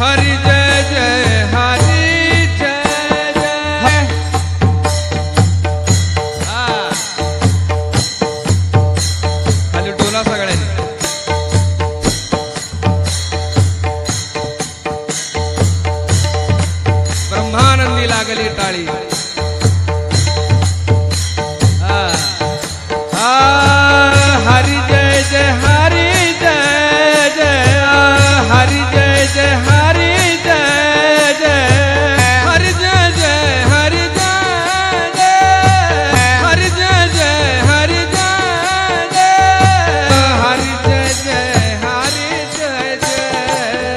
हरि जय जय हरि जय जय। खाली डोला सगळ्यांनी। ब्रह्मानंदी लागली टाळी। हरि जय जय हरि जय जय हरि जय जय हरि जय जय हरि जय जय हरि जय जय हरि जय जय हरि जय जय हरि जय जय हरि जय जय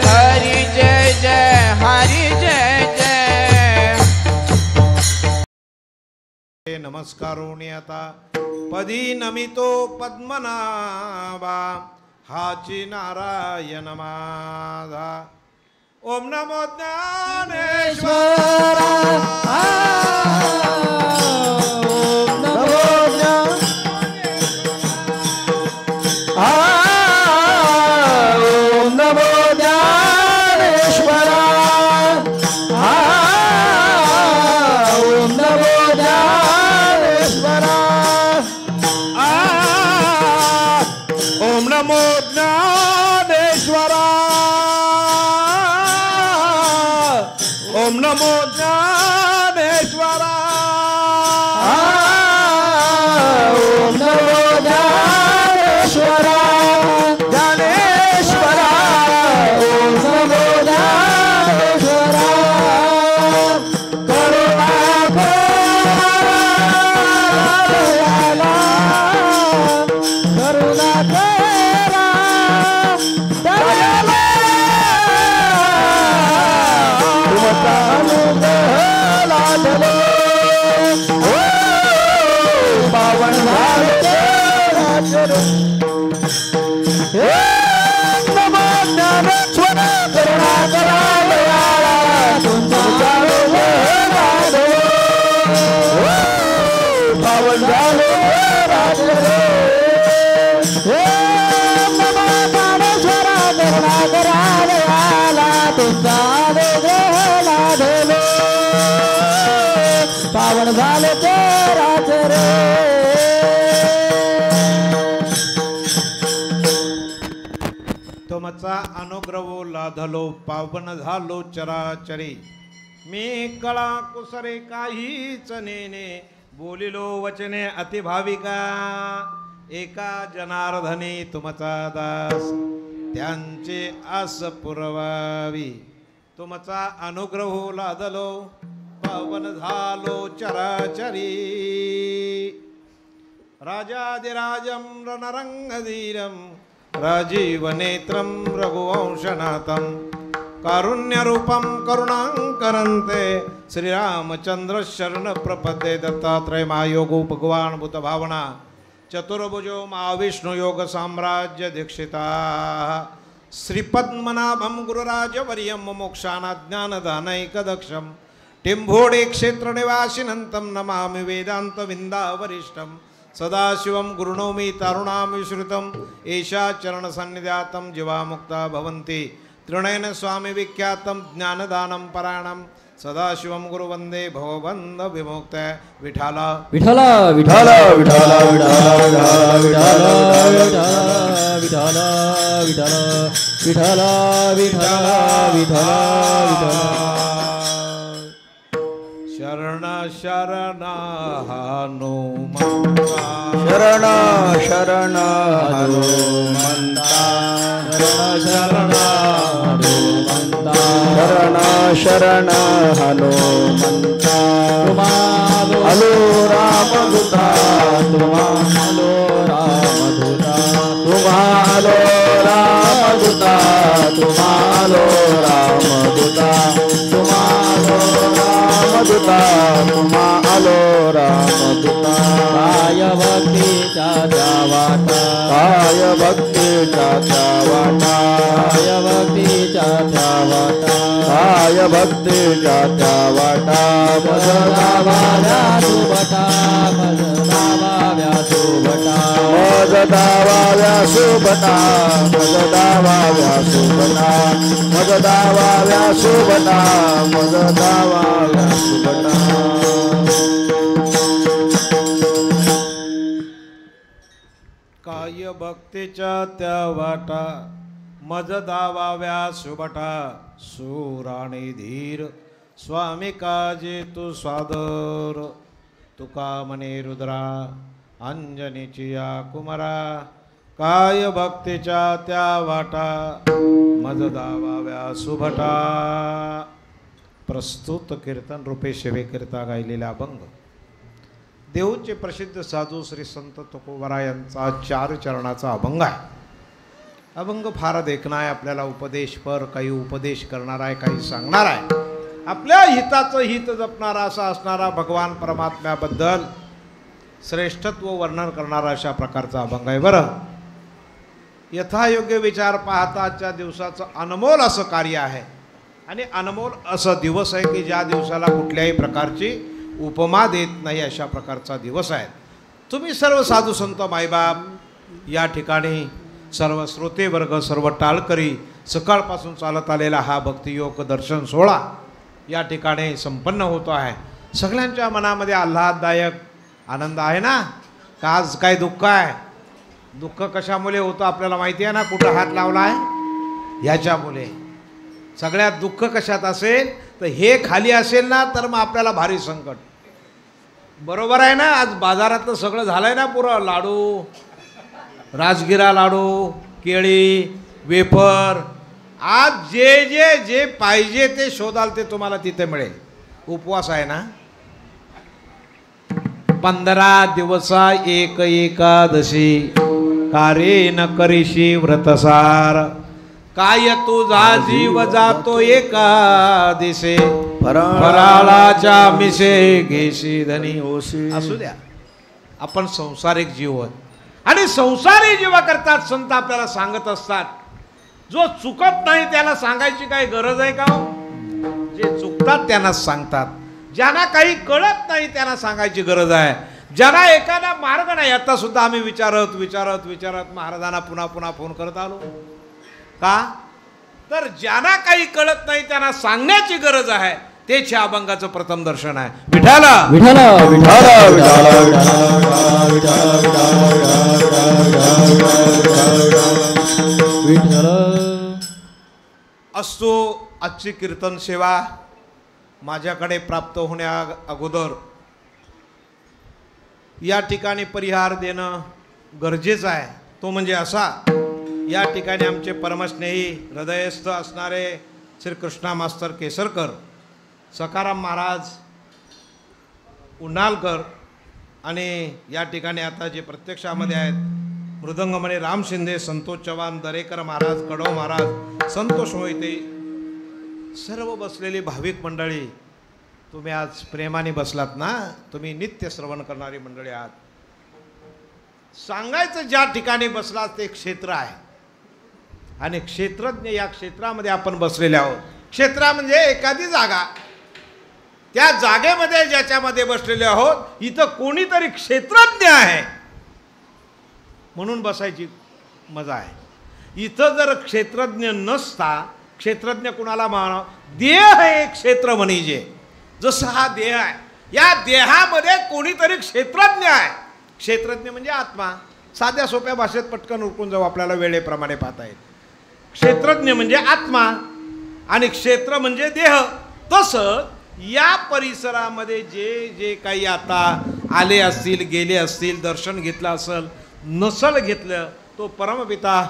हरि जय जय हरि जय जय। नमस्कारोनी आता पदी नमितो पद्मनाभा हाची नारायण माझा। ओम नमो ज्ञानेश्वर तुमचा अनुग्रह लाधलो पावन झालो चराचरी। मी कळा कुसरे काहीच नेने बोलिलो वचने अतिभाविका। एका जनार्दनी तुमचा दास त्यांचे आस पुरवावी। तुमचा अनुग्रह लाधलो पावन झालो चराचरी। राजाधिराजं रणरंगधीरं राजीवनेत्रं रघुवंशनाथं कारुण्यरूपं करुणाकरन्ते श्रीरामचंद्र शरण प्रपद्ये। दत्तात्रेय महायोगो भगवान भूत भावना चतुर्भुजो महाविष्णु योग साम्राज्य दीक्षिता। श्रीपद्मनाभं गुरुराजवर्यं मोक्षाना ज्ञानदानैकदक्षं टिम्भोडे क्षेत्र निवासिनंतं नमामि वेदांत विंदावरिष्ठं। सदाशिवं गुरुणोमि तारुणां विश्रुतं एषा चरण सन्निध्यातं जीवामुक्ता भवन्ति। तृणेन स्वामी विख्यातं ज्ञानदानं परायणं सदाशिवं गुरुवन्दे भवबन्ध विमुक्त। विठ्ठल विठ्ठल विठ्ठल विठ्ठल विठ्ठल विठ्ठल विठ्ठल विठ्ठल विठ्ठल विठ्ठल शरण शरण हनुमंता शरण शरण हनुमंता शरण हनुमंता शरण शरण हनुमंता। तुम्हारो रामदूता तुम्हारो रामदूता तुम्हारो रामदूता तुम्हारो रामदूता तुम्हारो रामदूता तुम्हारो रामदूता। काय भक्तीच्या वाटा काय भक्तीच्या वाटा काय भक्तीच्या वाटा काय भक्तीच्या वाटा भजनावा व्यासुभटा भजनावा व्यासुभटा सुभटा मज दावाव्या सुभटा मज दावाव्या सुभटा मज दावाव्या सुभटा मज दावाव्या सुभटा काय भक्तीच्या त्या वाटा मज दावाव्या सुभटा सूर आणि धीर स्वामी काजे तू सादर तुका म्हणे रुद्रा अंजनीची या कुमारा काय भक्तीच्या त्या वाटा मज दावाव्या सुभटा. प्रस्तुत कीर्तन रूपे सेवेकरिता गायलेला अभंग देऊचे प्रसिद्ध साधू श्री संत तुकोबरा यांचा 4 चरणाचा अभंग आहे. अभंग फार देखणा आहे, आपल्याला उपदेशपर काही उपदेश करणारा आहे, काही सांगणार आहे, आपल्या हिताचं हित जपणारा असा असणारा भगवान परमात्म्याबद्दल श्रेष्ठत्व वर्णन करणारा अशा प्रकारचा अभंग आहे. बरं, यथायोग्य विचार पाहता आजच्या दिवसाचं अनमोल असं कार्य आहे आणि अनमोल असं दिवस आहे की ज्या दिवसाला कुठल्याही प्रकारची उपमा देत नाही अशा प्रकारचा दिवस आहे. तुम्ही सर्व साधू संत मायबाप या ठिकाणी सर्व श्रोतेवर्ग सर्व टाळकरी सकाळपासून चालत आलेला हा भक्तियोग दर्शन सोहळा या ठिकाणी संपन्न होतो आहे. सगळ्यांच्या मनामध्ये आल्हाददायक आनंद आहे ना. का आज काय दुःख आहे? दुःख कशामुळे होतं आपल्याला माहिती आहे ना. कुठं हात लावला आहे ह्याच्यामुळे. सगळ्यात दुःख कशात असेल तर हे खाली असेल ना तर मग आपल्याला भारी संकट. बरोबर आहे ना. आज बाजारातलं सगळं झालं आहे ना पुरं. लाडू, राजगिरा लाडू, केळी, वेफर, आज जे जे जे पाहिजे ते शोधाल ते तुम्हाला तिथे मिळेल. उपवास आहे ना. 15 दिवसा एक एकादशी कारे न करीशी व्रतसार काय तुझा जीव जातो एका दिसे फराळाच्या मिसे घेशी धनी ओशी. असू द्या, आपण संसारिक जीव आहोत आणि संसारी जीवा करतात संत आपल्याला सांगत असतात. जो चुकत नाही त्याला सांगायची काही गरज आहे का? जे चुकतात त्यांनाच सांगतात. ज्यांना काही कळत नाही त्यांना सांगायची गरज आहे. ज्यांना एखादा मार्ग नाही. आता सुद्धा आम्ही विचारत महाराजांना पुन्हा पुन्हा फोन करत आलो. का तर ज्यांना काही कळत नाही त्यांना सांगण्याची गरज आहे. तेच अभंगाचं प्रथम दर्शन आहे. विठाला विठाला विठाला विठाला विठाला असतो. आजची कीर्तन सेवा माझ्याकडे प्राप्त होण्या अगोदर या ठिकाणी परिहार देणं गरजेचं आहे. तो म्हणजे असा, या ठिकाणी आमचे परमस्नेही हृदयस्थ असणारे श्री कृष्णा मास्तर केसरकर, सखाराम महाराज उन्हालकर आणि या ठिकाणी आता जे प्रत्यक्षामध्ये आहेत मृदंगमणे राम शिंदे, संतोष चव्हाण, दरेकर महाराज, कडव महाराज, संतोष मोहिते, सर्व बसलेली भाविक मंडळी. तुम्ही आज प्रेमाने बसलात ना. तुम्ही नित्य श्रवण करणारी मंडळी आहात. सांगायचं ज्या ठिकाणी बसलात ते क्षेत्र आहे आणि क्षेत्रज्ञ या क्षेत्रामध्ये आपण बसलेले आहोत. क्षेत्र म्हणजे एखादी जागा. त्या जागेमध्ये ज्याच्यामध्ये बसलेले आहोत इथं कोणीतरी क्षेत्रज्ञ आहे म्हणून बसायची मजा आहे. इथं जर क्षेत्रज्ञ नसता, क्षेत्रज्ञ कुणाला माना, देह हे क्षेत्र म्हणजे जसं हा देह आहे, या देहामध्ये कोणीतरी क्षेत्रज्ञ आहे. क्षेत्रज्ञ म्हणजे आत्मा. साध्या सोप्या भाषेत पटकन उरकून जाऊ, आपल्याला वेळेप्रमाणे पाहता येईल. क्षेत्रज्ञ म्हणजे आत्मा आणि क्षेत्र म्हणजे देह. तसं या परिसरामध्ये जे जे काही आता आले असतील, गेले असतील, दर्शन घेतलं असेल, नसल घेतलं, तो परमपिता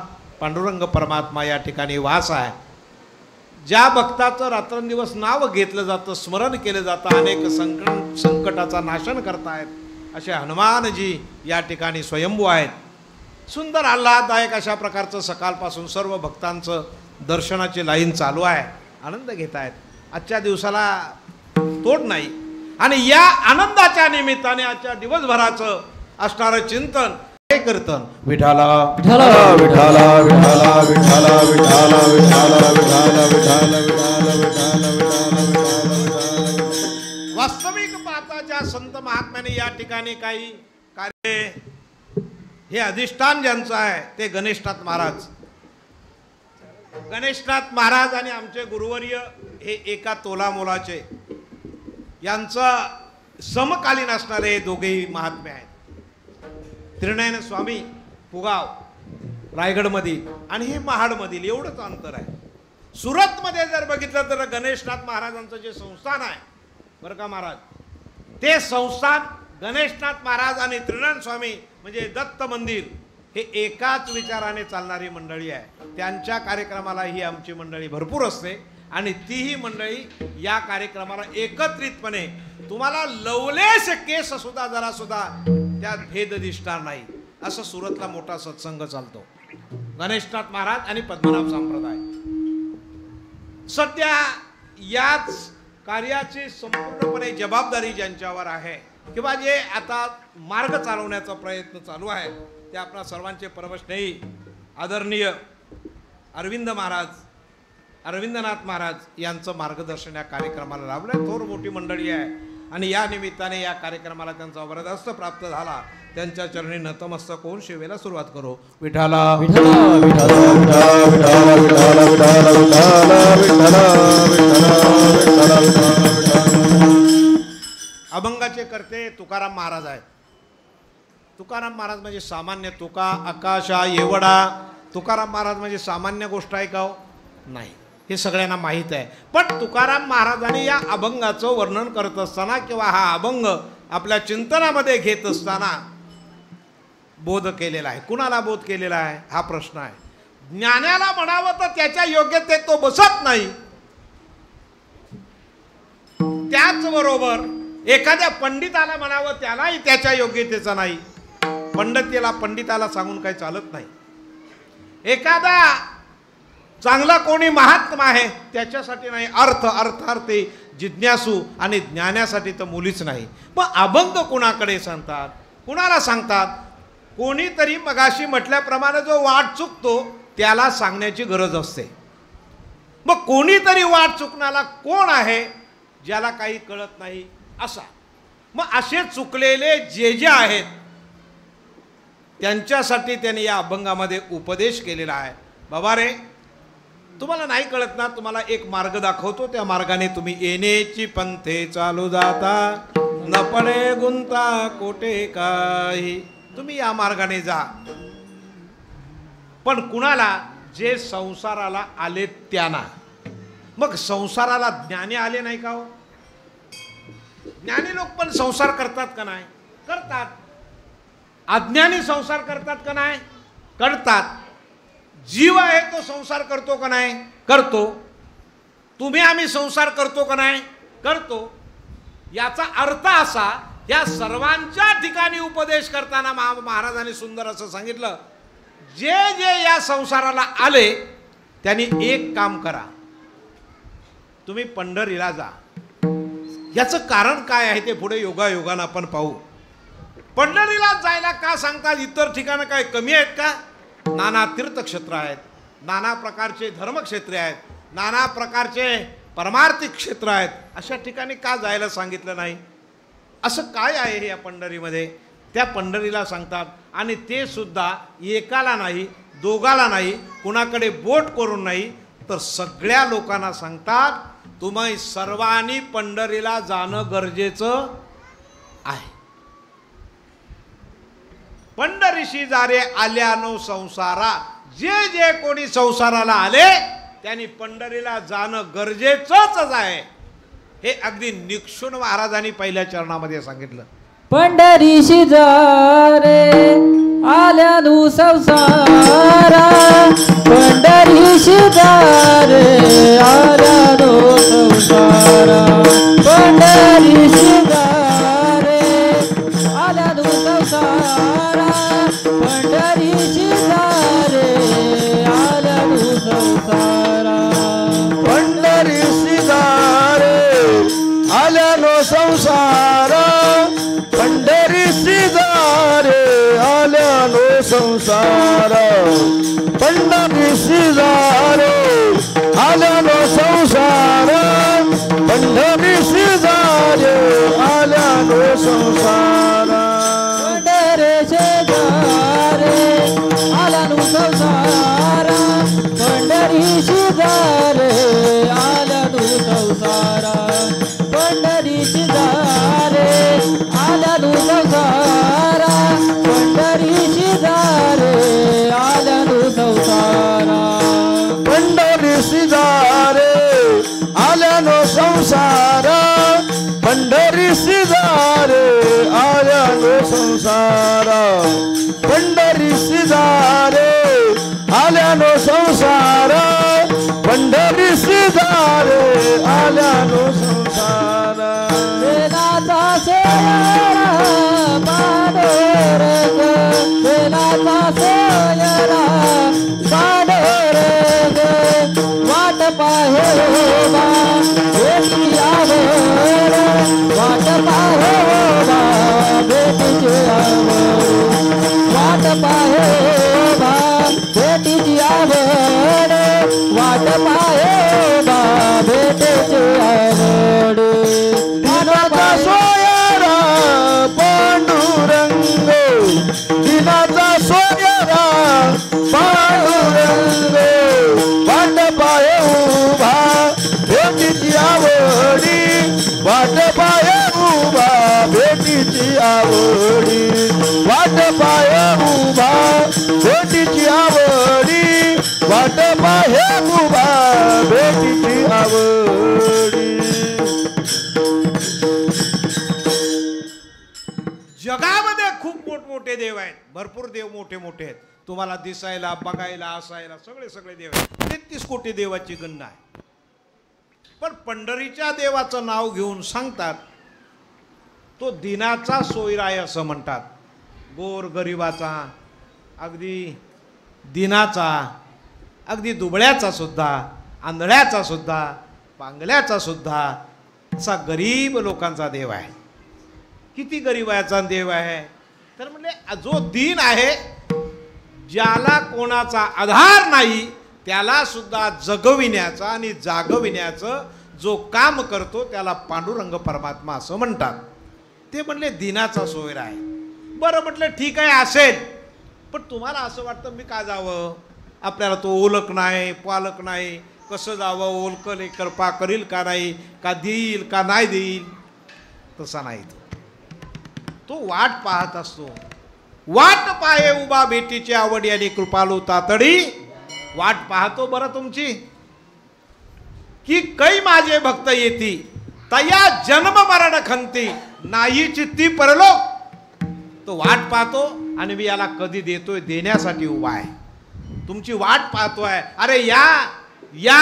पांडुरंग परमात्मा या ठिकाणी वास आहे. ज्या भक्ताचं रात्रंदिवस नाव घेतलं जातं, स्मरण केलं जातं, अनेक संकटाचा नाशन करतायत असे हनुमानजी या ठिकाणी स्वयंभू आहेत. सुंदर आल्हाददायक अशा प्रकारचं सकाळपासून सर्व भक्तांचं दर्शनाची लाईन चालू आहे. आनंद घेत आहेत. आजच्या दिवसाला तोड नाही आणि या आनंदाच्या निमित्ताने आजच्या दिवसभराचं असणारं चिंतन हे कीर्तन विठाला विठाला विठाला विठाला विठाला विठाला विठाला विठाला विठाला विठाला विठाला. वास्तविक पाहता ज्या संत महात्म्याने या ठिकाणी काही कार्य हे अधिष्ठान ज्यांचं आहे ते गणेशनाथ महाराज. गणेशनाथ महाराज आणि आमचे गुरुवर्य हे एका तोलामोलाचे, यांचं समकालीन असणारे हे दोघेही महात्मे आहेत. त्रिनयन स्वामी पुगाव रायगडमधील आणि हे महाडमधील एवढंच अंतर आहे. सुरतमध्ये जर बघितलं तर गणेशनाथ महाराजांचं जे संस्थान आहे बरं का महाराज, ते संस्थान गणेशनाथ महाराज आणि त्रिनयन स्वामी म्हणजे दत्त मंदिर हे एकाच विचाराने चालणारी मंडळी आहे. त्यांच्या कार्यक्रमाला ही आमची मंडळी भरपूर असते आणि तीही मंडळी या कार्यक्रमाला एकत्रितपणे तुम्हाला लवलेश केस सुद्धा जरा सुद्धा त्यात भेद दिसणार नाही. असं सुरतला मोठा सत्संग चालतो गणेशनाथ महाराज आणि पद्मनाभ संप्रदाय. सध्या याच कार्याची संपूर्णपणे जबाबदारी ज्यांच्यावर आहे किंवा जे आता मार्ग चालवण्याचा प्रयत्न चालू आहे ते आपणा सर्वांचे परमस्नेही आदरणीय अरविंदनाथ महाराज यांचं मार्गदर्शन या कार्यक्रमाला लाभलं. थोर मोठी मंडळी आहे आणि या निमित्ताने या कार्यक्रमाला त्यांचा वरदहस्त प्राप्त झाला. त्यांच्या चरणी नतमस्तक होऊन सेवेला सुरुवात करू. विठाला अभंगाचे करते तुकाराम महाराज आहेत. तुकाराम महाराज म्हणजे सामान्य तुका आकाशा येवडा. तुकाराम महाराज म्हणजे सामान्य गोष्ट आहे का हो? नाही, हे सगळ्यांना माहीत आहे. पण तुकाराम महाराजांनी या अभंगाचं वर्णन करत असताना किंवा हा अभंग आपल्या चिंतनामध्ये घेत असताना बोध केलेला आहे. कुणाला बोध केलेला आहे हा प्रश्न आहे. ज्ञानाला म्हणावं तर त्याच्या योग्यतेत तो बसत नाही. त्याचबरोबर एखाद्या पंडिताला म्हणावं त्यालाही त्याच्या योग्यतेचा नाही. पंडिताला सांगून काही चालत नाही. एखादा चांगला कोणी महात्मा आहे त्याच्यासाठी नाही. अर्थार्थी जिज्ञासू आणि ज्ञानासाठी तर मुलीच नाही. पण अभंग कुणाकडे सांगतात, कुणाला सांगतात? कोणीतरी मगाशी म्हटल्याप्रमाणे जो वाट चुकतो त्याला सांगण्याची गरज असते. मग कोणीतरी वाट चुकणारा कोण आहे? ज्याला काही कळत नाही असा. मग असे चुकलेले जे आहेत त्यांच्यासाठी त्यांनी या अभंगामध्ये उपदेश केलेला आहे. बाबा रे, तुम्हाला नाही कळत ना, तुम्हाला एक मार्ग दाखवतो, त्या मार्गाने तुम्ही येण्याची पंथे चालू जाता, न पडे गुंता कोटे काही. तुम्ही या मार्गाने जा. पण कुणाला? जे संसाराला आले त्यांना. मग संसाराला ज्ञानी आले नाही का हो? ज्ञानी लोक पण संसार करतात का नाही? करतात. अज्ञानी संसार करतात का नाही? करतात. जीव आहे तो संसार करतो का नाही? करतो. तुम्ही आम्ही संसार करतो का नाही? करतो. याचा अर्थ असा, या सर्वांच्या ठिकाणी उपदेश करताना महाराजांनी सुंदर असं सांगितलं, जे जे या संसाराला आले त्यांनी एक काम करा, तुम्ही पंढरीला जा. याचं कारण काय आहे ते पुढे योगायोगानं आपण पाहू. पंढरीला जायला का सांगतात? इतर ठिकाणं काय कमी आहेत का? नाना तीर्थक्षेत्र आहेत, नाना प्रकारचे धर्मक्षेत्रे आहेत, नाना प्रकारचे परमार्थिक क्षेत्र आहेत. अशा ठिकाणी का जायला सांगितलं नाही? असं काय आहे हे या पंढरीमध्ये? त्या पंढरीला सांगतात. आणि ते सुद्धा एकाला नाही, दोघाला नाही, कुणाकडे बोट करून नाही, तर सगळ्या लोकांना सांगतात, तुम्ही सर्वांनी पंढरीला जाणं गरजेचं आहे. पंढरीशी जारे आल्यानो संसारा. जे जे कोणी संसाराला आले त्यांनी पंढरीला जाणं गरजेचंच आहे. हे अगदी निक्षुण महाराजांनी पहिल्या चरणामध्ये सांगितलं. पंढरीशी जारे आल्यानु संसारा, पंढरीशी जारे आल्यानु संसारा, पंढरीशी जारे आल्यानु संसारा, पंढरीशी जारे आल्यानु संसारा, पंढरीशी जारे आल्यानो संसारा, पंढरीशी जारे आल्यानो संसारा, पंढरीशी जारे आल्यानो संसारा. संसारा पंढरीशी जा रे आल्या तू संसारा पंढरीशी जा रे आल्या तू संसारा पंढरीशी जा रे आल्यानो संसारा पंढरीशी जा रे आल्यानो संसारा पंढरीशी जा रे आल्यानो संसारा पंढरीशी जा रे आल्यानो संसारा वेलाचा सोयरा पांडुरंग वेलाचा सोयरा पांडुरंग वाट पाहे बा भेटी आवड वाट पाहे बा भेटीची आवड वाट पाहे बा भेटीची आवड वाट पाहे बा भेटीची आवड दिनाचा सोयरा पांडुरंग दिनाचा सोयरा पांडुरंग वाट पाये उभा भेटीची आवडी वाट पाये उभा भेटीची आवडी वाट पाये उभा भेटीची आवडी वाट पाये उभा भेटीची आवडी जगामध्ये खूप मोठमोठे देव आहेत, भरपूर देव मोठे मोठे आहेत, तुम्हाला दिसायला बघायला असायला सगळे सगळे देव आहेत. 33 कोटी देवाची गणना आहे. पण पंढरीच्या देवाचं नाव घेऊन सांगतात तो दिनाचा सोयराय असं म्हणतात. गोर गरिबाचा, अगदी दिनाचा, अगदी दुबळ्याचा सुद्धा, आंधळ्याचा सुद्धा, पांगल्याचा सुद्धा असा गरीब लोकांचा देव आहे. किती गरीबाचा देव आहे तर म्हणजे जो दीन आहे, ज्याला कोणाचा आधार नाही त्याला सुद्धा जगविण्याचा आणि जागविण्याचं जो काम करतो त्याला पांडुरंग परमात्मा असं म्हणतात. ते म्हणले दिनाचा सोयरा आहे. बरं म्हटलं ठीक आहे असेल, पण तुम्हाला असं वाटतं मी का जावं, आपल्याला तो ओळख नाही पालक नाही, कसं जावं, ओळखले कृपा करील का नाही, का देईल का नाही देईल, तसा नाही. तो वाट पाहत असतो. वाट पाहे उभा भेटीची आवडी आणि कृपालू तातडी वाट पाहतो बरं तुमची, की कै माझे भक्त येती तया जन्म मरण खंती नाही चित्ती परलोक. तो वाट पाहतो आणि मी याला कधी देतोय, देण्यासाठी उभा आहे. तुमची वाट पाहतोय, अरे या या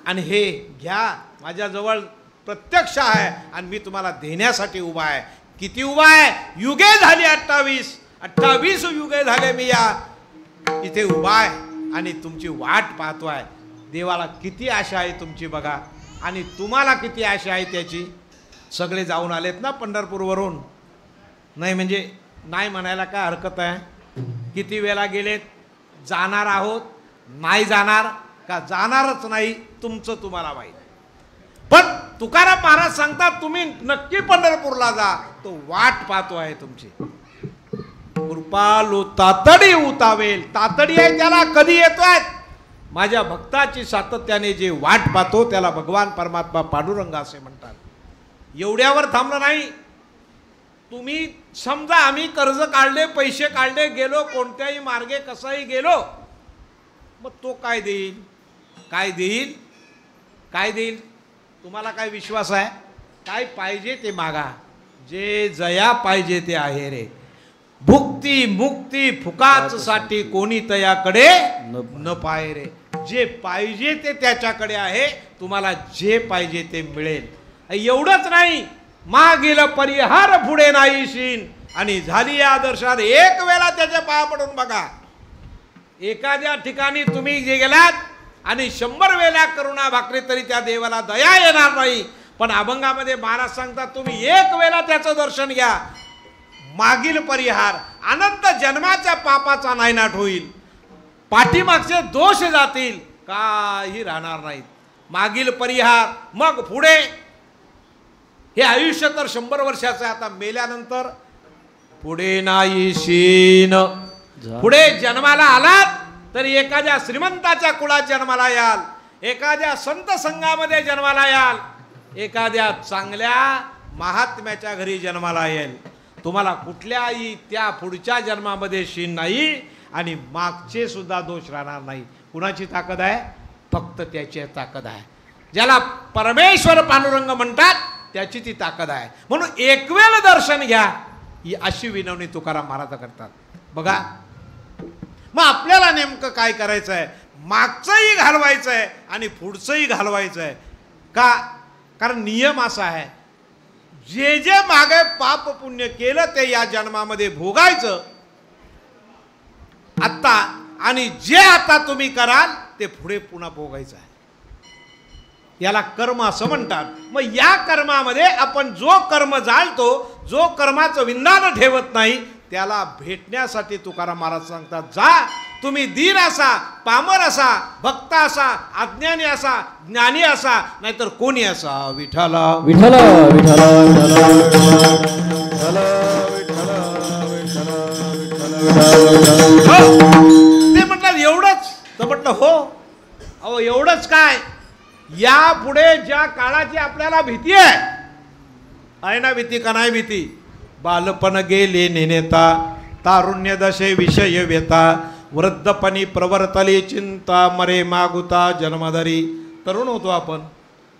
आणि हे घ्या, माझ्याजवळ प्रत्यक्ष आहे आणि मी तुम्हाला देण्यासाठी उभा आहे. किती उभा आहे? युगे झाली 28 युगे झाले मी या इथे उभा आहे आणि तुमची वाट पाहतोय. देवाला किती आशा आहे तुमची बघा, आणि तुम्हाला किती आशा आहे त्याची. सगळे जाऊन आलेत ना पंढरपूरवरून, नाही म्हणजे नाही म्हणायला काय हरकत आहे. किती वेळा गेलेत, जाणार आहोत, नाही जाणार का जाणारच नाही, तुमचं तुम्हाला माहीत. पण तुकाराम महाराज सांगतात तुम्ही नक्की पंढरपूरला जा, तो वाट पाहतो आहे तुमची. कृपालू तातडी उतावेल, तातडी आहे त्याला, कधी येतोय. माझ्या भक्ताची सातत्याने जे वाट पाहतो त्याला भगवान परमात्मा पांडुरंग असे म्हणतात. एवढ्यावर थांबलं नाही. तुम्ही समजा आम्ही कर्ज काढले, पैसे काढले, गेलो कोणत्याही मार्गे कसाही गेलो, मग तो काय देईल, काय देईल, काय देईल. तुम्हाला काय विश्वास आहे? काय पाहिजे ते मागा, जे जया पाहिजे ते आहे रे. भुक्ती मुक्ती फुकाच साठी कोणी तयाकडे न पाय रे. जे पाहिजे ते त्याच्याकडे आहे, तुम्हाला जे पाहिजे ते मिळेल. एवढंच नाही, मागील परिहार पुढे नाहीशीन, आणि झाली या आदर्शात एक वेळा त्याच्या पाया पडून बघा. एखाद्या ठिकाणी तुम्ही जे गेलात आणि 100 वेळा करुणा भाकरी तरी त्या देवाला दया येणार नाही. पण अभंगामध्ये महाराज सांगतात तुम्ही एक वेळा त्याचं दर्शन घ्या, मागील परिहार, अनंत जन्माच्या पापाचा नायनाट होईल, पाठीमागचे दोष जातील, काही राहणार नाहीत. मागील परिहार, मग पुढे हे आयुष्य तर 100 वर्षाचं आहे. आता मेल्यानंतर पुढे नाहीशीन. पुढे जन्माला आलात तर एखाद्या श्रीमंताच्या कुळात जन्माला याल, एखाद्या संत संघामध्ये जन्माला याल, एखाद्या चांगल्या महात्म्याच्या घरी जन्माला येईल. तुम्हाला कुठल्याही त्या पुढच्या जन्मामध्ये शीन नाही आणि मागचे सुद्धा दोष राहणार नाही. कुणाची ताकद आहे? फक्त त्याची ताकद आहे. ज्याला परमेश्वर पांडुरंग म्हणतात त्याची ती ताकद आहे. म्हणून एक वेळ दर्शन घ्या, ही अशी विनवणी तुकाराम महाराज करतात. बघा, मग आपल्याला नेमकं काय करायचं आहे? मागचंही घालवायचं आहे आणि पुढचंही घालवायचं आहे. का? कारण नियम असा आहे, जे जे मागे पाप पुण्य केलं ते या जन्मामध्ये भोगायचं आत्ता, आणि जे आता तुम्ही कराल ते पुढे पुन्हा भोगायचं आहे. याला कर्म असं म्हणतात. मग या कर्मामध्ये आपण जो कर्म जाळतो, जो कर्माचं विंदान ठेवत नाही, त्याला भेटण्यासाठी तुकाराम महाराज सांगतात, जा तुम्ही दीन असा, पामर असा, भक्त असा, अज्ञानी असा, ज्ञानी असा, नाहीतर कोणी असा, विठ्ठला विठ्ठल विठ्ठल ते म्हटलं एवढंच. तर म्हटलं हो. अहो एवढंच काय, यापुढे ज्या काळाची आपल्याला भीती आहे ना, भीती का नाही भीती? बालपण गेले नेनेता, तारुण्य दशे विषय व्यथा, वृद्धपणी प्रवर्तली चिंता, मरे मागुता जन्मधरी. तरुण होतो आपण,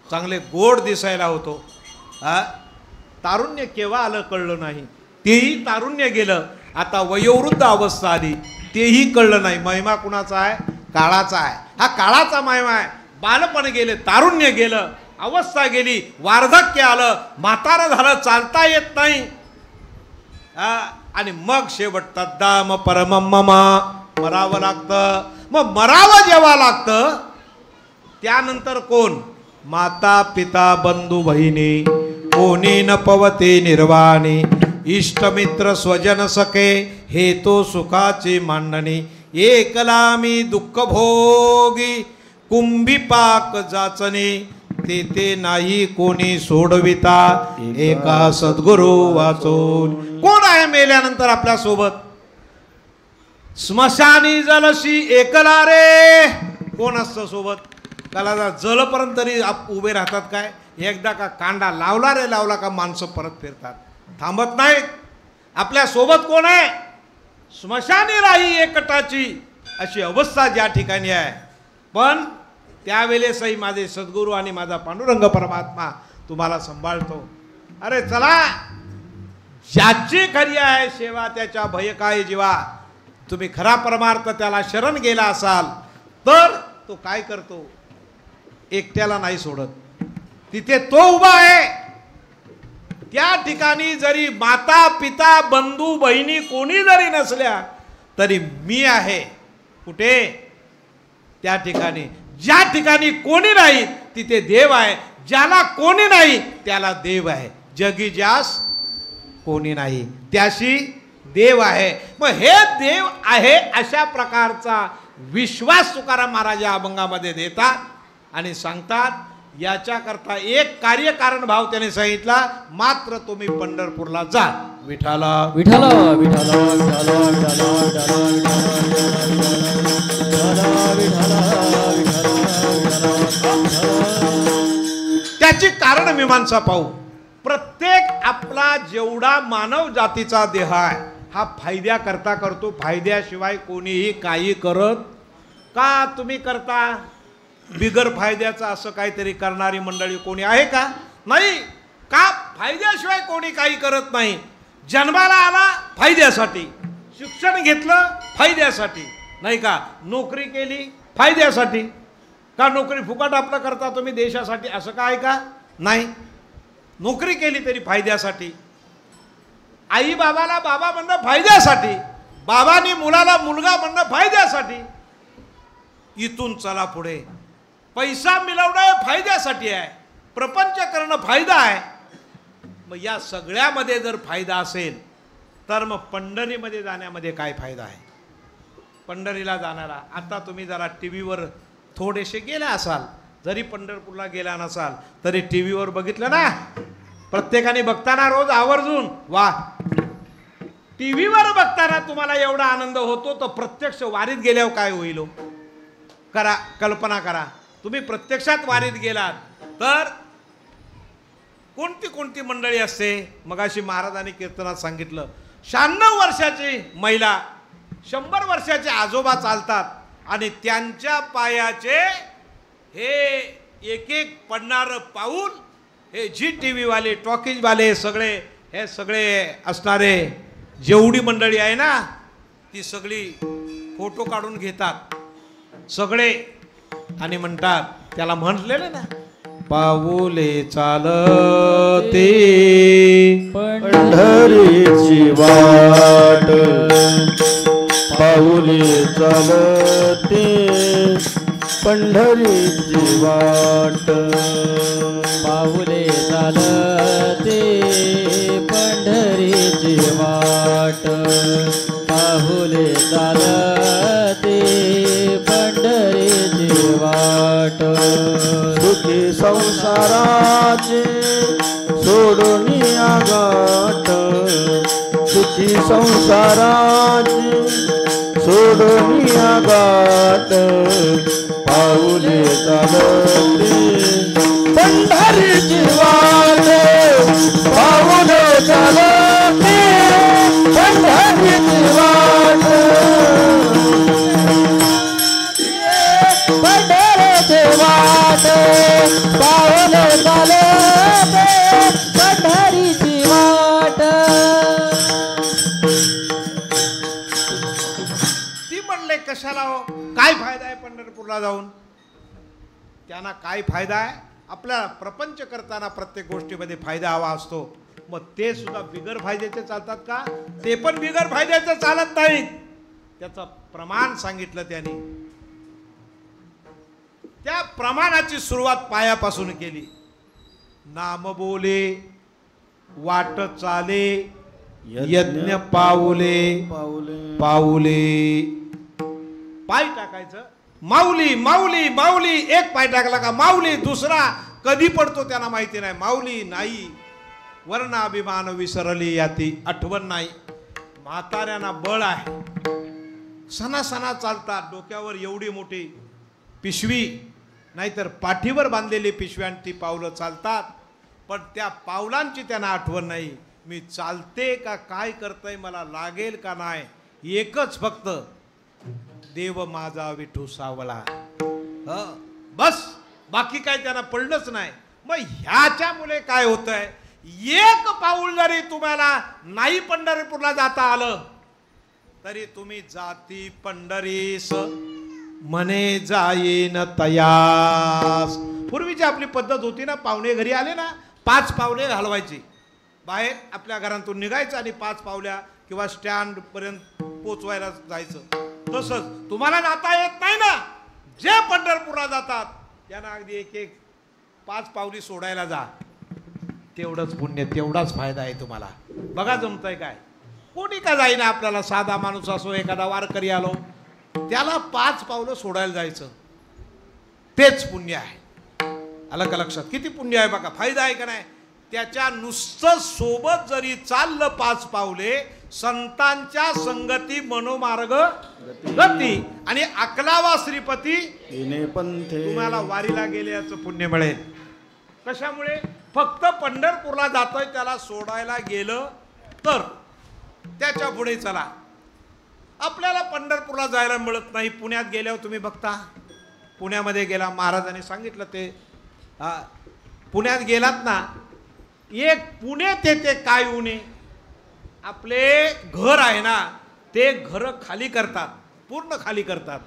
चांगले गोड दिसायला होतो. तारुण्य केव्हा आलं कळलं नाही, तेही तारुण्य गेलं. आता वयोवृद्ध अवस्था आली, तेही कळलं नाही. महिमा कुणाचा आहे? काळाचा आहे. हा काळाचा महिमा आहे. बालपण गेले, तारुण्य गेलं, अवस्था गेली, वार्धक्य आलं, म्हातारं झालं, चालता येत नाही, आणि मग शेवट तद्दाम परमम्ममा, मरावं लागतं. मग मरावं जेव्हा लागतं त्यानंतर कोण? माता पिता बंधू बहिणी, कोणी न पवते निर्वाणी, इष्टमित्र स्वजन सखे, हे तो सुखाची मांडणी, एकला मी दुःख भोगी, कुंभी पाक जाचणे, तेथे नाही कोणी सोडविता, एका सद्गुरू वाचून. कोण आहे मेल्यानंतर आपल्या सोबत? स्मशानी जलशी एकला रे. कोण असतं सोबत? त्याला जलपर्यंत तरी उभे राहतात काय? एकदा का कांडा लावला रे लावला का माणसं परत फिरतात, थांबत नाहीत. आपल्या सोबत कोण आहे? स्मशानी राही एकटाची, अशी अवस्था ज्या ठिकाणी आहे. पण त्यावेळेसही माझे सद्गुरू आणि माझा पांडुरंग परमात्मा तुम्हाला सांभाळतो. अरे चला, ज्याची खरी आहे सेवा त्याच्या भय काय जीवा. तुम्ही खरा परमार्थ त्याला शरण गेला असाल तर तो काय करतो? एकट्याला नाही सोडत. तिथे तो उभा आहे. त्या ठिकाणी जरी माता पिता बंधू बहिणी कोणी जरी नसल्या तरी मी आहे. कुठे? त्या ठिकाणी. ज्या ठिकाणी कोणी नाही तिथे देव आहे. ज्याला कोणी नाही त्याला देव आहे. जगी ज्यास कोणी नाही त्याशी देव आहे. मग हे देव आहे अशा प्रकारचा विश्वास तुकाराम महाराज या अभंगामध्ये देतात आणि सांगतात. याच्याकरता एक कार्यकारण भाव त्याने सांगितला, मात्र तुम्ही पंढरपूरला जा. विठाला विठ्ठल विठ्ठल त्याची कारण मीमांसा पाहू. प्रत्येक आपला जेवढा मानव जातीचा देह आहे हा फायद्याकरता करतो. फायद्याशिवाय कोणीही काही करत का? तुम्ही करता बिगर फायद्याचा असं काहीतरी करणारी मंडळी कोणी आहे का? नाही. का? फायद्याशिवाय कोणी काही करत नाही. जन्माला आला फायद्यासाठी, शिक्षण घेतलं फायद्यासाठी, नाही का? नोकरी केली फायद्यासाठी. का नोकरी फुकट आपलं करता तुम्ही देशासाठी असं काय का? नाही. नोकरी केली तरी फायद्यासाठी. आई बाबाला बाबा म्हणणं फायद्यासाठी, बाबांनी मुलाला मुलगा म्हणणं फायद्यासाठी. इथून चला पुढे. पैसा मिळवणं फायद्यासाठी आहे, प्रपंच करणं फायदा आहे. मग या सगळ्यामध्ये जर फायदा असेल तर मग पंढरीमध्ये जाण्यामध्ये काय फायदा आहे? पंढरीला जाणारा आता तुम्ही जरा टी व्हीवर थोडेसे गेला असाल, जरी पंढरपूरला गेला नसाल तरी टी व्हीवर बघितलं ना, प्रत्येकाने बघताना रोज आवर्जून वा. टी व्हीवर बघताना तुम्हाला एवढा आनंद होतो तर प्रत्यक्ष वारीत गेल्यावर काय होईल? करा, कल्पना करा. तुम्ही प्रत्यक्षात वारीत गेलात तर कोणती कोणती मंडळी असते? मगाशी महाराजांनी कीर्तनात सांगितलं 96 वर्षाची महिला, 100 वर्षाचे आजोबा चालतात आणि त्यांच्या पायाचे हे एक एक पडणारं पाऊल हे जी TV वाले, टॉकीजवाले हे सगळे असणारे जेवढी मंडळी आहे ना ती सगळी फोटो काढून घेतात सगळे आणि म्हणतात, त्याला म्हटलेले ना, पाऊले चालते पंढरीची वाट, पाऊले चालते पंढरीची वाट, पाऊले चालते पंढरीची वाट, पाऊले चालते पंढरीची वाट. सुखी संसाराचे सोडून गाठ, सुखी संसाराचे सोडून गाठ, पाऊले चालते पंढरीची वाट, पाऊले चालते पंढरीची वाट, पंढरीची वाट, पाऊले चालते पंढरीची वाट. ती म्हणले कशाला हो, काय फायदा आहे पंढरपूरला जाऊन? त्यांना काय फायदा आहे? आपल्याला प्रपंच करताना प्रत्येक गोष्टीमध्ये फायदा हवा असतो. मग ते सुद्धा बिगर फायद्याचे चालतात का? ते पण बिगर फायद्याचे चालत नाहीत. त्याचं प्रमाण सांगितलं त्यांनी. त्या प्रमाणाची सुरुवात पायापासून केली. नाम बोले वाट चाले यज्ञ पाऊले पाऊले. पाय टाकायचं, माऊली माऊली माऊली, एक पाय टाकला का माऊली, दुसरा कधी पडतो त्यांना माहिती नाही. माऊली नाही, वर्ण अभिमान विसरली याती आठवण नाही. म्हाताऱ्यांना बळ आहे, सणा चालतात, डोक्यावर एवढी मोठी पिशवी नाहीतर पाठीवर बांधलेली पिशव्यांची पावलं चालतात, पण त्या पावलांची त्यांना आठवण नाही. मी चालते का काय करतय, मला लागेल का नाही, एकच फक्त देव माझा विठू सावला, बस, बाकी काय त्यांना पडलंच नाही. मग ह्याच्यामुळे काय होतंय, एक पाऊल जरी तुम्हाला नाही पंढरपूरला जाता आलं तरी तुम्ही जाती पंढरीस म्हणे जाईन तयास. पूर्वीची आपली पद्धत होती ना, पाहुणे घरी आले ना 5 पावले घालवायची, बाहेर आपल्या घरातून निघायचं आणि 5 पावल्या किंवा स्टँड पर्यंत पोचवायला जायचं. तसंच तुम्हाला जाता येत नाही ना, जे पंढरपूरला जातात त्यांना अगदी एक 5 पावली सोडायला जा, तेवढंच पुण्य, तेवढाच फायदा आहे तुम्हाला. बघा जमतंय काय? कोणी का जाईना, आपल्याला साधा माणूस असो, एखादा वारकरी आलो, त्याला 5 पावलं सोडायला जायचं, तेच पुण्य आहे. आलं का लक्षात? किती पुण्य आहे बघा, फायदा आहे का नाही? त्याच्या नुसतं सोबत जरी चाललं 5 पावले, संतांच्या संगती मनोमार्ग गती आणि 11वा श्रीपती तुम्हाला वारीला गेल्याचं पुण्य मिळेल. कशामुळे? फक्त पंढरपूरला जातोय त्याला सोडायला गेलं तर. त्याच्या पुढे चला, आपल्याला पंढरपूरला जायला मिळत नाही. पुण्यात गेल्यावर तुम्ही बघता, पुण्यामध्ये गेला, महाराजांनी सांगितलं ते, पुण्यात गेलात ना, एक पुणे तेथे काय उणे, आपले घर आहे ना ते घर खाली करतात, पूर्ण खाली करतात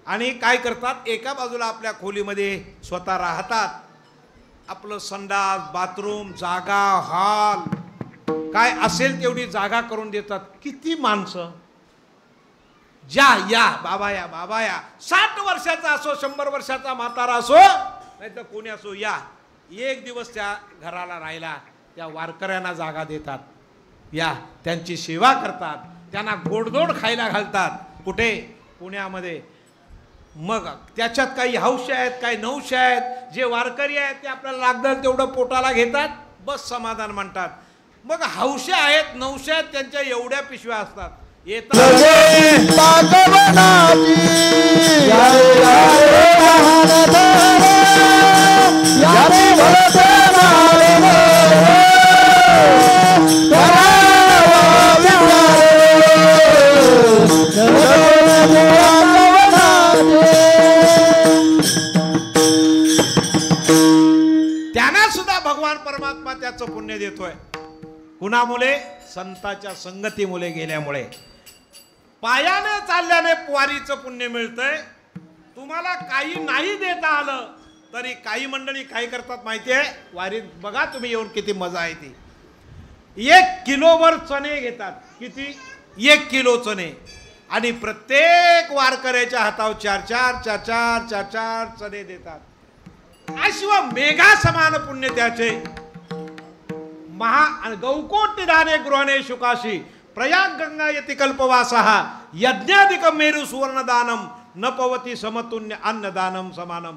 आणि काय करतात, एका बाजूला आपल्या खोलीमध्ये स्वतः राहतात, आपलं संडास बाथरूम जागा हॉल काय असेल तेवढी जागा करून देतात. किती माणसं, या बाबा या बाबा या, 60 वर्षाचा असो 100 वर्षाचा म्हातारा असो नाही तर कोणी असो, या एक दिवस त्या घराला राहिला, त्या वारकऱ्यांना जागा देतात, या त्यांची सेवा करतात, त्यांना गोडधोड खायला घालतात. कुठे? पुण्यामध्ये. मग त्याच्यात काही हौशी आहेत, काही नवशी आहेत. जे वारकरी आहेत ते आपल्याला लागलं तेवढं पोटाला घेतात, बस समाधान म्हणतात. मग हौशी आहेत, नवशी आहेत, त्यांच्या एवढ्या पिशव्या असतात. येतात बागवनाची यारे यारे वाहन धारे, यारे भरत मारे त्यांना सुद्धा भगवान परमात्मा त्याचं पुण्य देतोय. कुणामुळे? संतांच्या संगतीमुळे गेल्यामुळे. पायाने चालल्याने वारीचं पुण्य मिळतंय. तुम्हाला काही नाही देता आलं तरी काही मंडळी काय करतात माहितीये? वारीत बघा तुम्ही येऊन किती मजा आहे ती. 1 किलोवर चणे घेतात. किती? 1 किलो चणे. आणि प्रत्येक वारकऱ्याच्या हातावर 4 चणे देतात. अश्व मेघा समान पुण्य त्याचे. गौकोटी दाने गृहणे शुकाशी प्रयाग गंगा यती कल्पवासः यज्ञाधिक मेरु सुवर्ण दानम न पवती समतुल्य अन्नदानम समानम.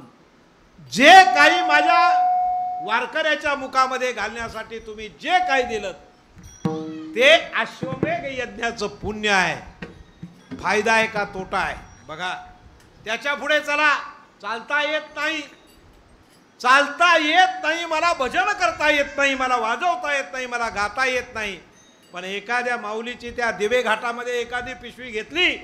जे काही माझ्या वारकऱ्याच्या मुखामध्ये घालण्यासाठी तुम्ही जे काही दिलं ते अश्वमेघ यज्ञाचं पुण्य आहे. फायदा आहे का तोटा आहे बघा. त्याच्या पुढे चला. चालता येत नाही, चालता येत नाही, मला भजन करता येत नाही, मला वाजवता येत नाही, मला गाता येत नाही. पण एखाद्या माऊलीची त्या दिवे घाटामध्ये एखादी पिशवी घेतली,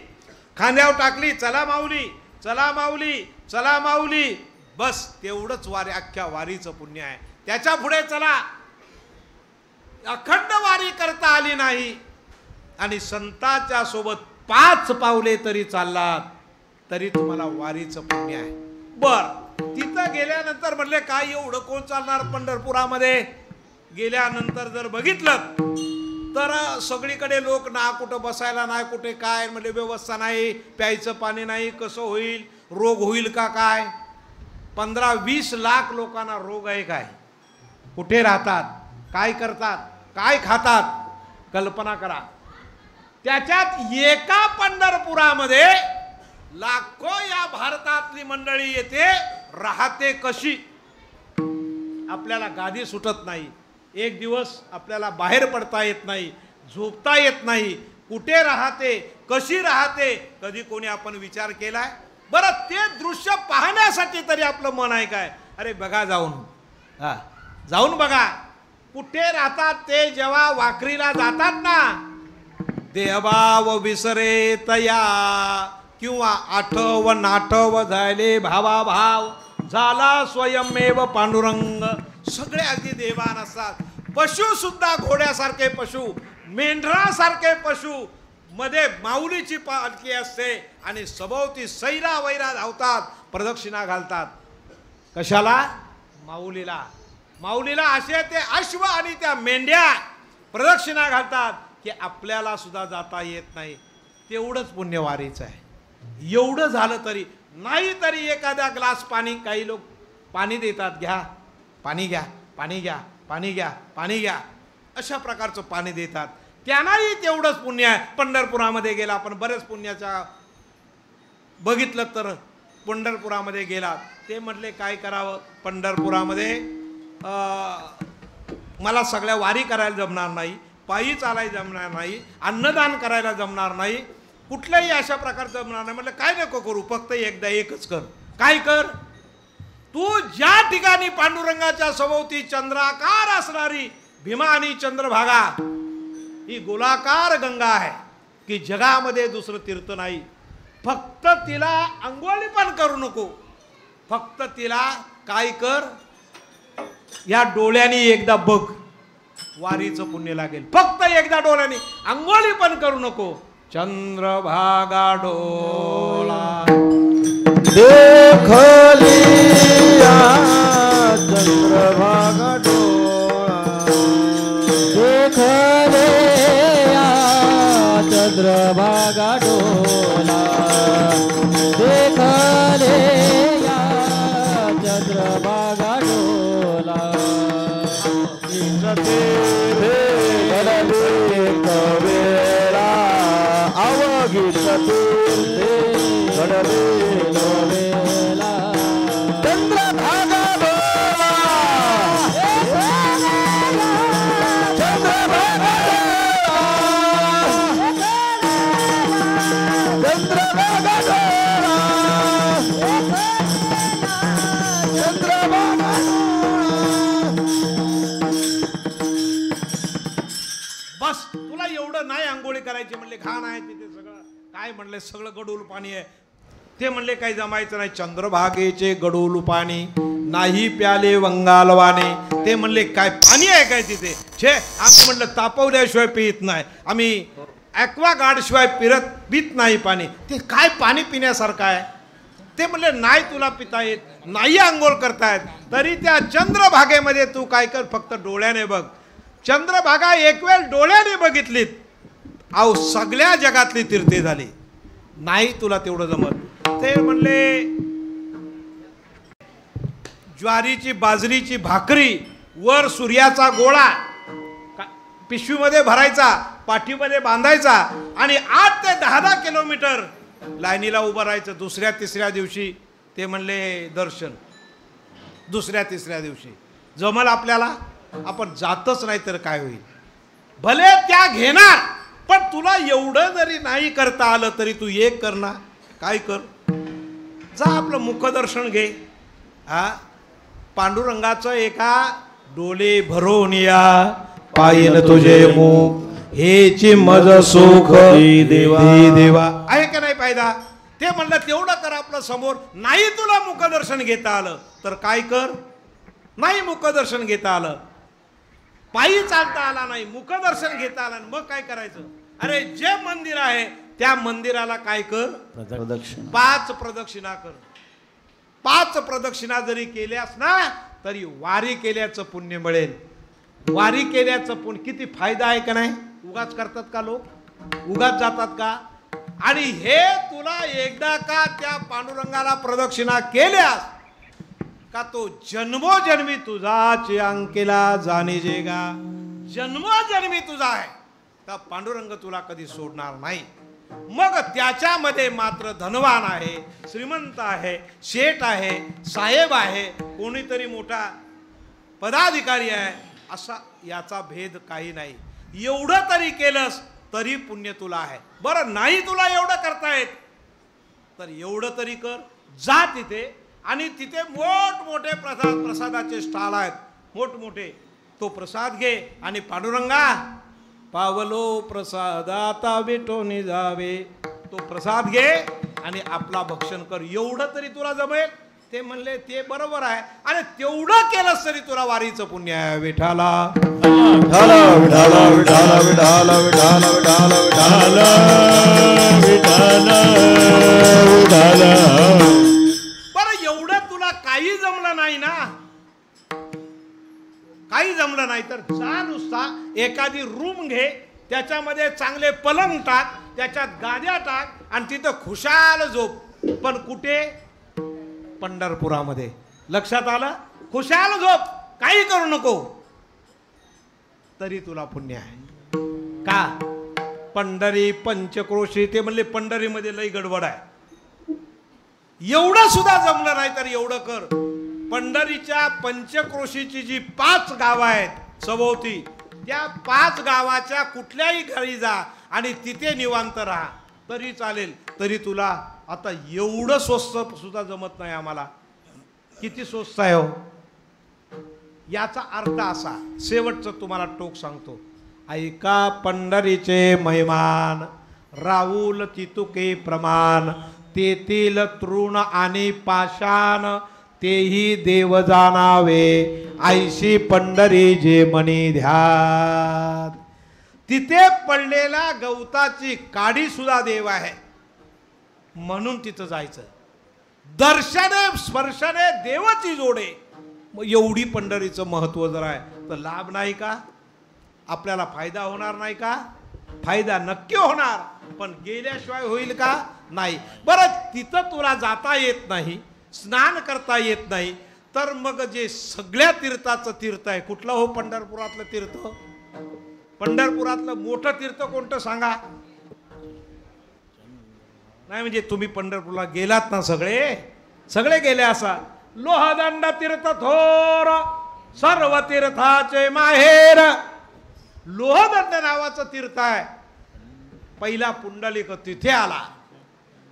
खांद्यावर टाकली, चला माऊली, चला माऊली, चला माऊली, बस तेवढंच वारी, अख्ख्या वारीचं पुण्य आहे. त्याच्या पुढे चला. अखंड वारी करता आली नाही आणि संतांच्या सोबत 5 पावले तरी चाललात तरी तुम्हाला वारीचं पुण्य आहे. बर, तिथं गेल्यानंतर म्हणले काय एवढं कोण चालणार पंढरपुरामध्ये? गेल्यानंतर जर बघितलं तर सगळीकडे लोक, ना कुठं बसायला नाही, कुठे काय, म्हणजे व्यवस्था नाही, प्यायचं पाणी नाही, कसं होईल, रोग होईल का काय. 15-20 लाख लोकांना रोग आहे. काय, कुठे राहतात, काय करतात, काय खातात, कल्पना करा. त्याच्यात एका पंढरपुरामध्ये लाखो या भारतातली मंडळी येते, राहते कशी? आपल्याला गादी सुटत नाही, एक दिवस आपल्याला बाहेर पडता येत नाही, झोपता येत नाही, कुठे राहते, कशी राहते, कधी कोणी आपण विचार केलाय? बरं, ते दृश्य पाहण्यासाठी तरी आपलं मन आहे काय? अरे बघा जाऊन, जाऊन बघा कुठे राहतात ते. जेव्हा वाखरीला जातात ना, देहभाव विसरे तया किंवा आठव नाठव झाले भावा भाव झाला स्वयंमेव पांडुरंग. सगळे अगदी देवान असतात. पशु सुद्धा घोड्यासारखे पशु, मेंढरासारखे पशु, मध्ये माऊलीची पालखी असते आणि सभोवती सैरा वैरा धावतात, प्रदक्षिणा घालतात. कशाला? माऊलीला. माऊलीला असे ते अश्व आणि त्या मेंढ्या प्रदक्षिणा घालतात की आपल्याला सुद्धा जाता येत नाही. तेवढंच पुण्यवारीचं आहे. एवढं झालं तरी नाही तरी एखादा ग्लास पाणी, काही लोक पाणी देतात, घ्या पाणी, घ्या पाणी, घ्या पाणी, घ्या पाणी, घ्या, अशा प्रकारचं पाणी देतात. त्यांनाही तेवढंच पुण्य आहे. पंढरपुरामध्ये गेला, आपण बरेच पुण्याच्या बघितलं तर पंढरपुरामध्ये गेला, ते म्हटले काय करावं पंढरपुरामध्ये, मला सगळ्या वारी करायला जमणार नाही, पायी चालायला जमणार नाही, अन्नदान करायला जमणार नाही, कुठल्याही अशा प्रकारचं जमणार नाही. म्हटलं काय नको करू, फक्त एकदा एकच कर. काय कर? तू ज्या ठिकाणी पांडुरंगाच्या सभोवती चंद्राकार असणारी भीमा आणि चंद्रभागा ही गोलाकार गंगा आहे की जगामध्ये दुसरं तीर्थ नाही, फक्त तिला अंघोळी पण करू नको, फक्त तिला काय कर, या डोळ्यानी एकदा बघ, वारीचं पुण्य लागेल. फक्त एकदा डोळ्यानी, अंघोळी पण करू नको. चंद्रभागा डोला देखलिया चंद्रभागा डोळा, देखलिया चंद्रभागा डोला, देखलिया चंद्रभागा डोला. कवेरा अवघित वेला चंद्रभागा डोळा, चंद्रभागा डोळा, म्हणलं नाही आंघोळी करायची, म्हणले घाण आहे तिथे सगळं, काय म्हणले सगळं गडूळ पाणी आहे. ते म्हणले काही जमायचं नाही. चंद्रभागेचे गडूळ पाणी नाही प्याले वंगालवाने. ते म्हणले काय पाणी आहे काय तिथे? छे, आम्ही म्हणलं तापवल्याशिवाय पित नाही, आम्ही ॲक्वागार्ड शिवाय पित नाही पाणी. ते काय पाणी पिण्यासारखं आहे? ते म्हणले नाही तुला पिता येत, नाही आंघोळ करतायत, तरी त्या चंद्रभागेमध्ये तू काय कर, फक्त डोळ्याने बघ. चंद्रभागा एक वेळ डोळ्याने बघितलीत, अहो सगळ्या जगातली तीर्थे झाली. नाही तुला तेवढं जमत. ते म्हणले ज्वारीची बाजरीची भाकरी, वर सूर्याचा गोळा पिशवीमध्ये भरायचा, पाठीमध्ये बांधायचा आणि 8 ते 10 किलोमीटर लाईनीला उभं राहायचं. दुसऱ्या तिसऱ्या दिवशी ते म्हणले दर्शन. दुसऱ्या तिसऱ्या दिवशी जमल आपल्याला, आपण जातच नाही तर काय होईल. भले त्या घेणार, पण तुला एवढं जरी नाही करता आलं तरी तू एक कर ना. काय कर, जा आपलं मुखदर्शन घे. हा, पांडुरंगाचं एका डोले भरून या पाहिन तुझे मुख, हेची मज सुख देवा. आहे का नाही फायदा? ते म्हणलं तेवढं कर आपलं समोर. नाही तुला मुखदर्शन घेता आलं तर काय कर. नाही मुखदर्शन घेता आलं, पायी चालता आला नाही, मुखदर्शन घेता आला, मग काय करायचं? अरे जे मंदिर आहे त्या मंदिराला काय कर, 5 प्रदक्षिणा कर. 5 प्रदक्षिणा जरी केल्यास ना तरी वारी केल्याचं पुण्य मिळेल. वारी केल्याचं पुण्य किती फायदा आहे का नाही? उगाच करतात का लोक? उगाच जातात का? आणि हे तुला एकदा का त्या पांडुरंगाला प्रदक्षिणा केल्यास का तो जन्मोजन्मी तुझाच अंकेला जाणे जेगा. जन्मोजन्मी तुझा आहे का पांडुरंग तुला कधी सोडणार नाही. मग त्याच्यामध्ये मात्र धनवान आहे, श्रीमंत आहे, शेठ आहे, साहेब आहे, कोणीतरी मोठा पदाधिकारी आहे, असा याचा भेद काही नाही. एवढं तरी केलंस तरी पुण्य तुला आहे. बरं नाही तुला एवढं करता येत तर एवढं तरी कर. जा तिथे आणि तिथे मोठमोठे प्रसादाचे स्टॉल आहेत, मोठमोठे. तो प्रसाद घे आणि पांडुरंगा पावलो प्रसाद आता भेटोनी जावे, तो प्रसाद घे आणि आपला भक्षण कर. एवढं तरी तुला जमेल. ते म्हणले ते बरोबर आहे, आणि तेवढं केलंस तरी तुला वारीचं पुण्य आहे. विठाला विठाला विठाला विठाला विठाला विठाला विठाला विठाला विठाला विठाला. बरं एवढं तुला काही जमलं नाही ना, काही जमलं नाही तर जा नुसता एखादी रूम घे, त्याच्यामध्ये चांगले पलंग टाक, त्याच्यात गाद्या टाक आणि तिथं खुशाल झोप. पण कुठे? पंढरपुरामध्ये. लक्षात आलं? खुशाल झोप, काही करू नको, तरी तुला पुण्य आहे. का? पंढरी पंचक्रोशी. ते म्हणले पंढरीमध्ये लई गडबड आहे. एवढं सुद्धा जमलं नाही तर एवढं कर. पंढरीच्या पंचक्रोशीची जी 5 गावं आहेत सभोवती, त्या 5 गावाच्या कुठल्याही घरी जा आणि तिथे निवांत राहा तरी चालेल. तरी तुला आता एवढं स्वस्त सुद्धा जमत नाही आम्हाला. किती स्वस्त आहे हो. याचा अर्थ असा, शेवटचं तुम्हाला टोक सांगतो. ऐका पंढरीचे महिमान, राहुल चितुके प्रमाण, तेथील तृण आणि पाषाण, तेही देव जाणावे, ऐशी पंढरी जे मनी ध्यान. तिथे पडलेला गवताची काडी सुद्धा देव आहे, म्हणून तिथं जायचं. दर्शने स्पर्शने देवाची जोडे. मग एवढी पंढरीचं महत्व जर आहे तर लाभ नाही का? आपल्याला फायदा होणार नाही का? फायदा नक्की होणार, पण गेल्याशिवाय होईल का? नाही. बरं तिथं तुला जाता येत नाही, स्नान करता येत नाही, तर मग जे सगळ्या तीर्थाचं तीर्थ आहे कुठलं हो? पंढरपुरातलं तीर्थ. पंढरपुरातलं मोठं तीर्थ कोणतं सांगा? नाही म्हणजे तुम्ही पंढरपूरला गेलात ना, सगळे गेले असा. लोहदंड तीर्थ थोर, सर्व तीर्थाचे माहेर. लोहदंड नावाचं तीर्थ आहे. पहिला पुंडलिक तिथे आला.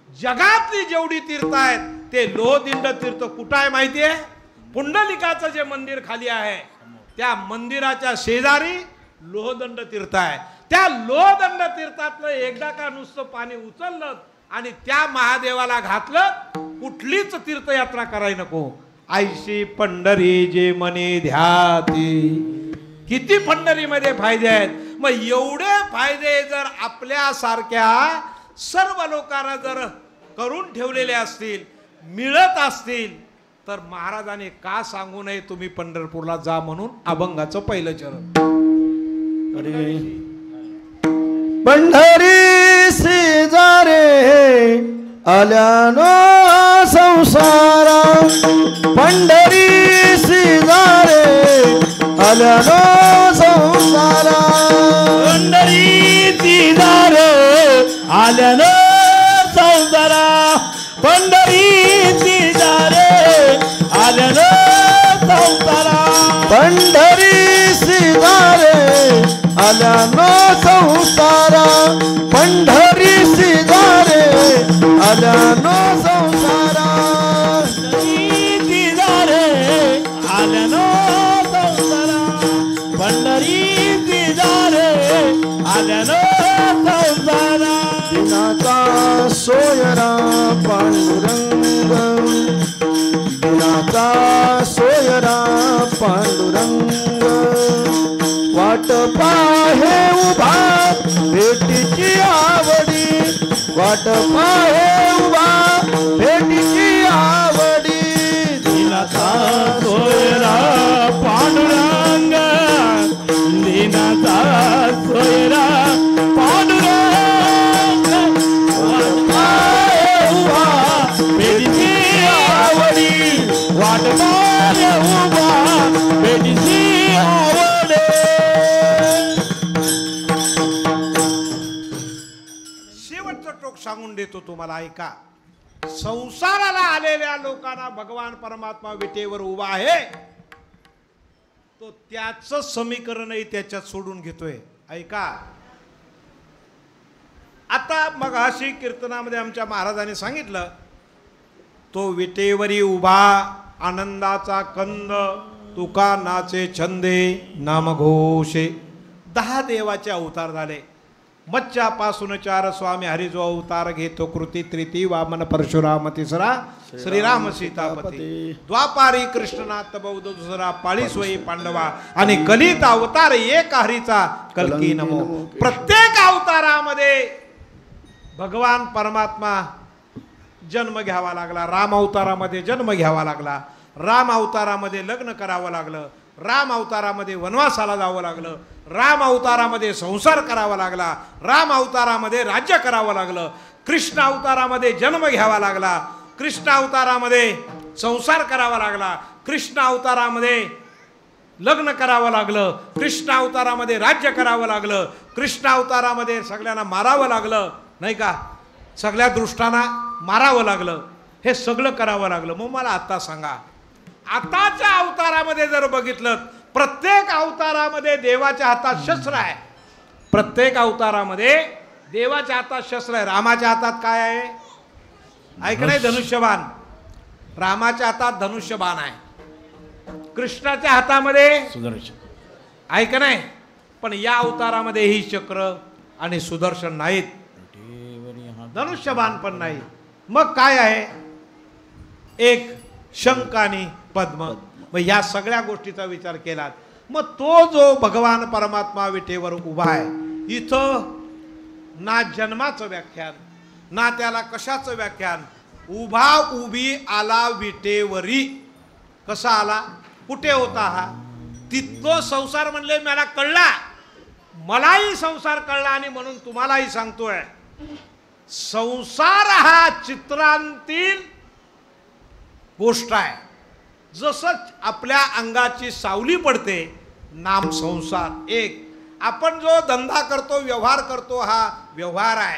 जगातली जेवढी तीर्थ आहेत ते लोहदंड तीर्थ कुठं आहे माहिती आहे? पुंडलिकाचं जे मंदिर खाली आहे त्या मंदिराच्या शेजारी लोहदंड तीर्थ आहे. त्या लोहदंड तीर्थातलं एकदा का नुसतं पाणी उचललं आणि त्या महादेवाला घातलं, कुठलीच तीर्थयात्रा करायला नको. आयशी पंढरी जे मने ध्याती. किती पंढरीमध्ये फायदे आहेत. मग एवढे फायदे जर आपल्यासारख्या सर्व लोकांना जर करून ठेवलेले असतील, मिळत असतील, तर महाराजांनी का सांगू नये तुम्ही पंढरपूरला जा म्हणून. अभंगाचं पहिलं चरण. अरे पंढरी शेजारे आल्यानो संसारा. पंढरी शेजारे आल्यानो संसारा. पंढरी शेजारे आल्यानो संसारा. पंढरी शेजारे आल्यानो संसारा. पंढरी शेजारे आल्यानो संसारा. पंढरी शेजारे आल्यानो संसारा. शेजारे आल्यानो संसारा. पंढरी शेजारे आल्यानो संसारा. दिनाचा सोयरा पांडुरंग. दिनाचा सोयरा पांडुरंग. वाट पाहे उभा भेटीची आवडी. वाट पाहे उभा भेटीची आवडी. दिनाचा सोयरा पांडुरंग. दिनाचा सोयरा पांडुरंग. वाट पाहे उभा भेटीची आवडी. वाट पाहे उभा भेटीची आवडी. सांगून देतो तुम्हाला, ऐका. संसाराला आलेल्या लोकांना भगवान परमात्मा विटेवर उभा आहे, तो त्याचं समीकरणही त्याच्यात सोडून घेतोय. ऐका. आता मगाशी कीर्तनामध्ये आमच्या महाराजांनी सांगितलं, तो विटेवरी उभा आनंदाचा कंद. तुका नाचे छंदे नामघोषे. 10 देवाचे अवतार झाले. मच्छापासून 4 स्वामी हरी जो अवतार घेतो कृती. तृती वामन परशुराम. तिसरा श्रीराम सीतापती. द्वापारी कृष्णनाथ बौद्ध. दुसरा पाळी सोयी पांडवा. आणि कलित अवतार एक हरीचा कल्की नमो. प्रत्येक अवतारामध्ये भगवान परमात्मा जन्म घ्यावा लागला. राम अवतारामध्ये जन्म घ्यावा लागला. राम अवतारामध्ये लग्न करावं लागलं. राम अवतारामध्ये वनवासाला जावं लागलं. राम अवतारामध्ये संसार करावा लागला. राम अवतारामध्ये राज्य करावं लागलं. कृष्ण अवतारामध्ये जन्म घ्यावा लागला. कृष्ण अवतारामध्ये संसार करावा लागला. कृष्ण अवतारामध्ये लग्न करावं लागलं. कृष्ण अवतारामध्ये राज्य करावं लागलं. कृष्ण अवतारामध्ये सगळ्यांना मारावं लागलं, नाही का. सगळ्या दृष्टांना मारावं लागलं. हे सगळं करावं लागलं. मग मला आता सांगा, आताच्या अवतारामध्ये जर बघितलं, प्रत्येक अवतारामध्ये देवाच्या हातात शस्त्र आहे. प्रत्येक अवतारामध्ये देवाच्या हातात शस्त्र आहे. रामाच्या हातात काय आहे? ऐक नाही, धनुष्यबाण. रामाच्या हातात धनुष्यबाण आहे. कृष्णाच्या हातामध्ये सुदर्शन. ऐक नाही, पण या अवतारामध्ये ही चक्र आणि सुदर्शन नाहीत. धनुष्यबाण पण नाही. मग काय आहे? एक शंख आणि पद्म. मग या सगळ्या गोष्टीचा विचार केला, मग तो जो भगवान परमात्मा विटेवर उभा आहे, इथं ना जन्माचं व्याख्यान ना त्याला कशाचं व्याख्यान. उभा उभी आला विटेवरी. कसा आला? कुठे होता हा? तिथं संसार म्हणले मला कळला, मलाही संसार कळला आणि म्हणून तुम्हालाही सांगतोय. संसार हा चित्रांतील गोष्ट आहे. जसं आपल्या अंगाची सावली पडते, नाम संसार एक. आपण जो धंदा करतो, व्यवहार करतो, हा व्यवहार आहे.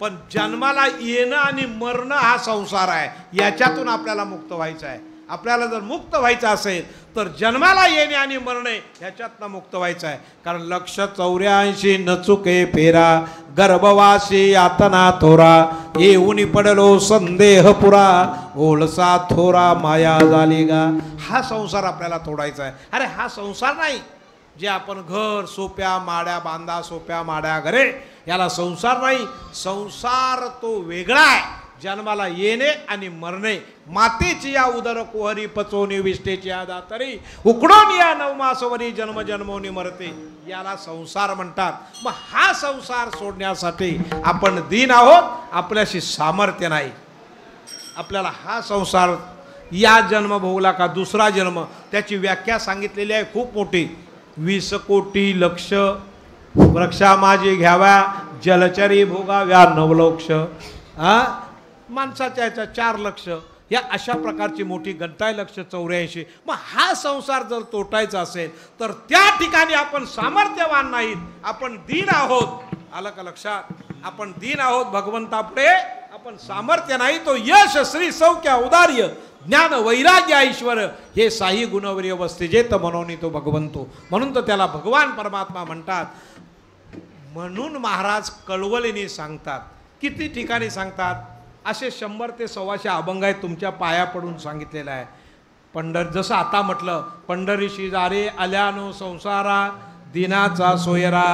पण जन्माला येणं आणि मरणं हा संसार आहे. याच्यातून आपल्याला मुक्त व्हायचं आहे. आपल्याला जर मुक्त व्हायचं असेल तर जन्माला येणे आणि मरणे ह्याच्यातनं मुक्त व्हायचं आहे. कारण 184 न चुके फेरा, गर्भवासी यातना थोरा, येऊन पडलो संदेह पुरा, ओळसा थोरा माया झाली गा. हा संसार आपल्याला तोडायचा आहे. अरे हा संसार नाही, जे आपण घर सोप्या माड्या बांधा सोप्या माड्या घरे, याला संसार नाही. संसार तो वेगळा आहे. जन्माला येणे आणि मरणे. मातेची या उदर कुहरी पचवणी विष्टेची या दातरी उकडून या नवमासवरी जन्म जन्मोनी मरते, याला संसार म्हणतात. मग हा संसार सोडण्यासाठी आपण दीन आहोत. आपल्याशी सामर्थ्य नाही. आपल्याला हा संसार या जन्म भोगला का दुसरा जन्म, त्याची व्याख्या सांगितलेली आहे खूप मोठी. 20 कोटी लक्ष वृक्षा माझी घ्याव्या, जलचरी भोगाव्या नवलोक्ष. माणसाच्या याच्या 4 लक्ष, या अशा प्रकारची मोठी घंटाय लक्ष 84. मग हा संसार जर तोटायचा असेल तर त्या ठिकाणी आपण सामर्थ्यवान नाहीत, आपण दीन आहोत. आलं का लक्षात? आपण दीन आहोत भगवंतापुढे. आपण सामर्थ्य नाही. तो यश श्री सौख्य औदार्य ज्ञान वैराग्य ऐश्वर हे साई गुणवर्य वस्तिजेत म्हणून तो भगवंतो. म्हणून तर त्याला भगवान परमात्मा म्हणतात. म्हणून महाराज कळवलीने सांगतात. किती ठिकाणी सांगतात? असे 100 ते 125 अभंग आहेत. तुमच्या पाया पडून सांगितलेलं आहे. जसं आता म्हटलं, पंढरीशी जारे आल्यानो संसारा, दिनाचा सोयरा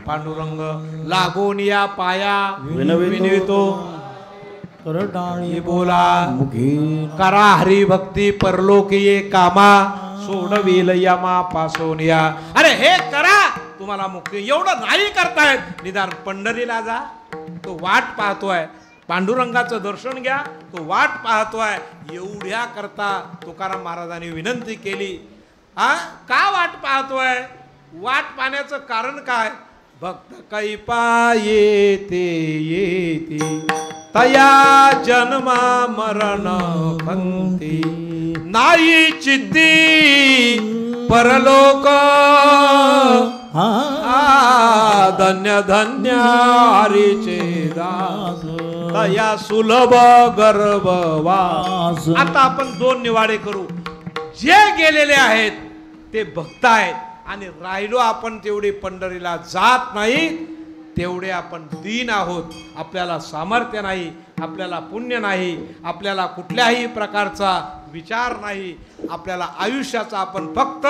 पांडुरंग लागून या पाया विनवितो करडाळी बोला मुखी करा हरी भक्ती परलोकीये कामा, सोडविल यमा पासून या. अरे हे करा तुम्हाला मुक्ती. एवढं नाही करतायत, निदान पंढरीला जा. तो वाट पाहतोय. पांडुरंगाचं दर्शन घ्या, तो वाट पाहतोय. एवढ्या करता तुकाराम महाराजांनी विनंती केली. का वाट पाहतोय? वाट पाहण्याचं कारण काय? भक्त कैपा येते येते तया जन्मा मरण पंथी, नाही चित्ती परलोक धन्य धन्य हरीचे दास, तया सुलभ गर्भवास. आता आपण 2 निवाडे करू. जे गेलेले आहेत ते भक्त आहेत आणि राहिलो आपण तेवढे पंढरीला जात नाही, तेवढे आपण दीन आहोत. आपल्याला सामर्थ्य नाही, आपल्याला पुण्य नाही, आपल्याला कुठल्याही प्रकारचा विचार नाही. आपल्याला आयुष्याचा आपण फक्त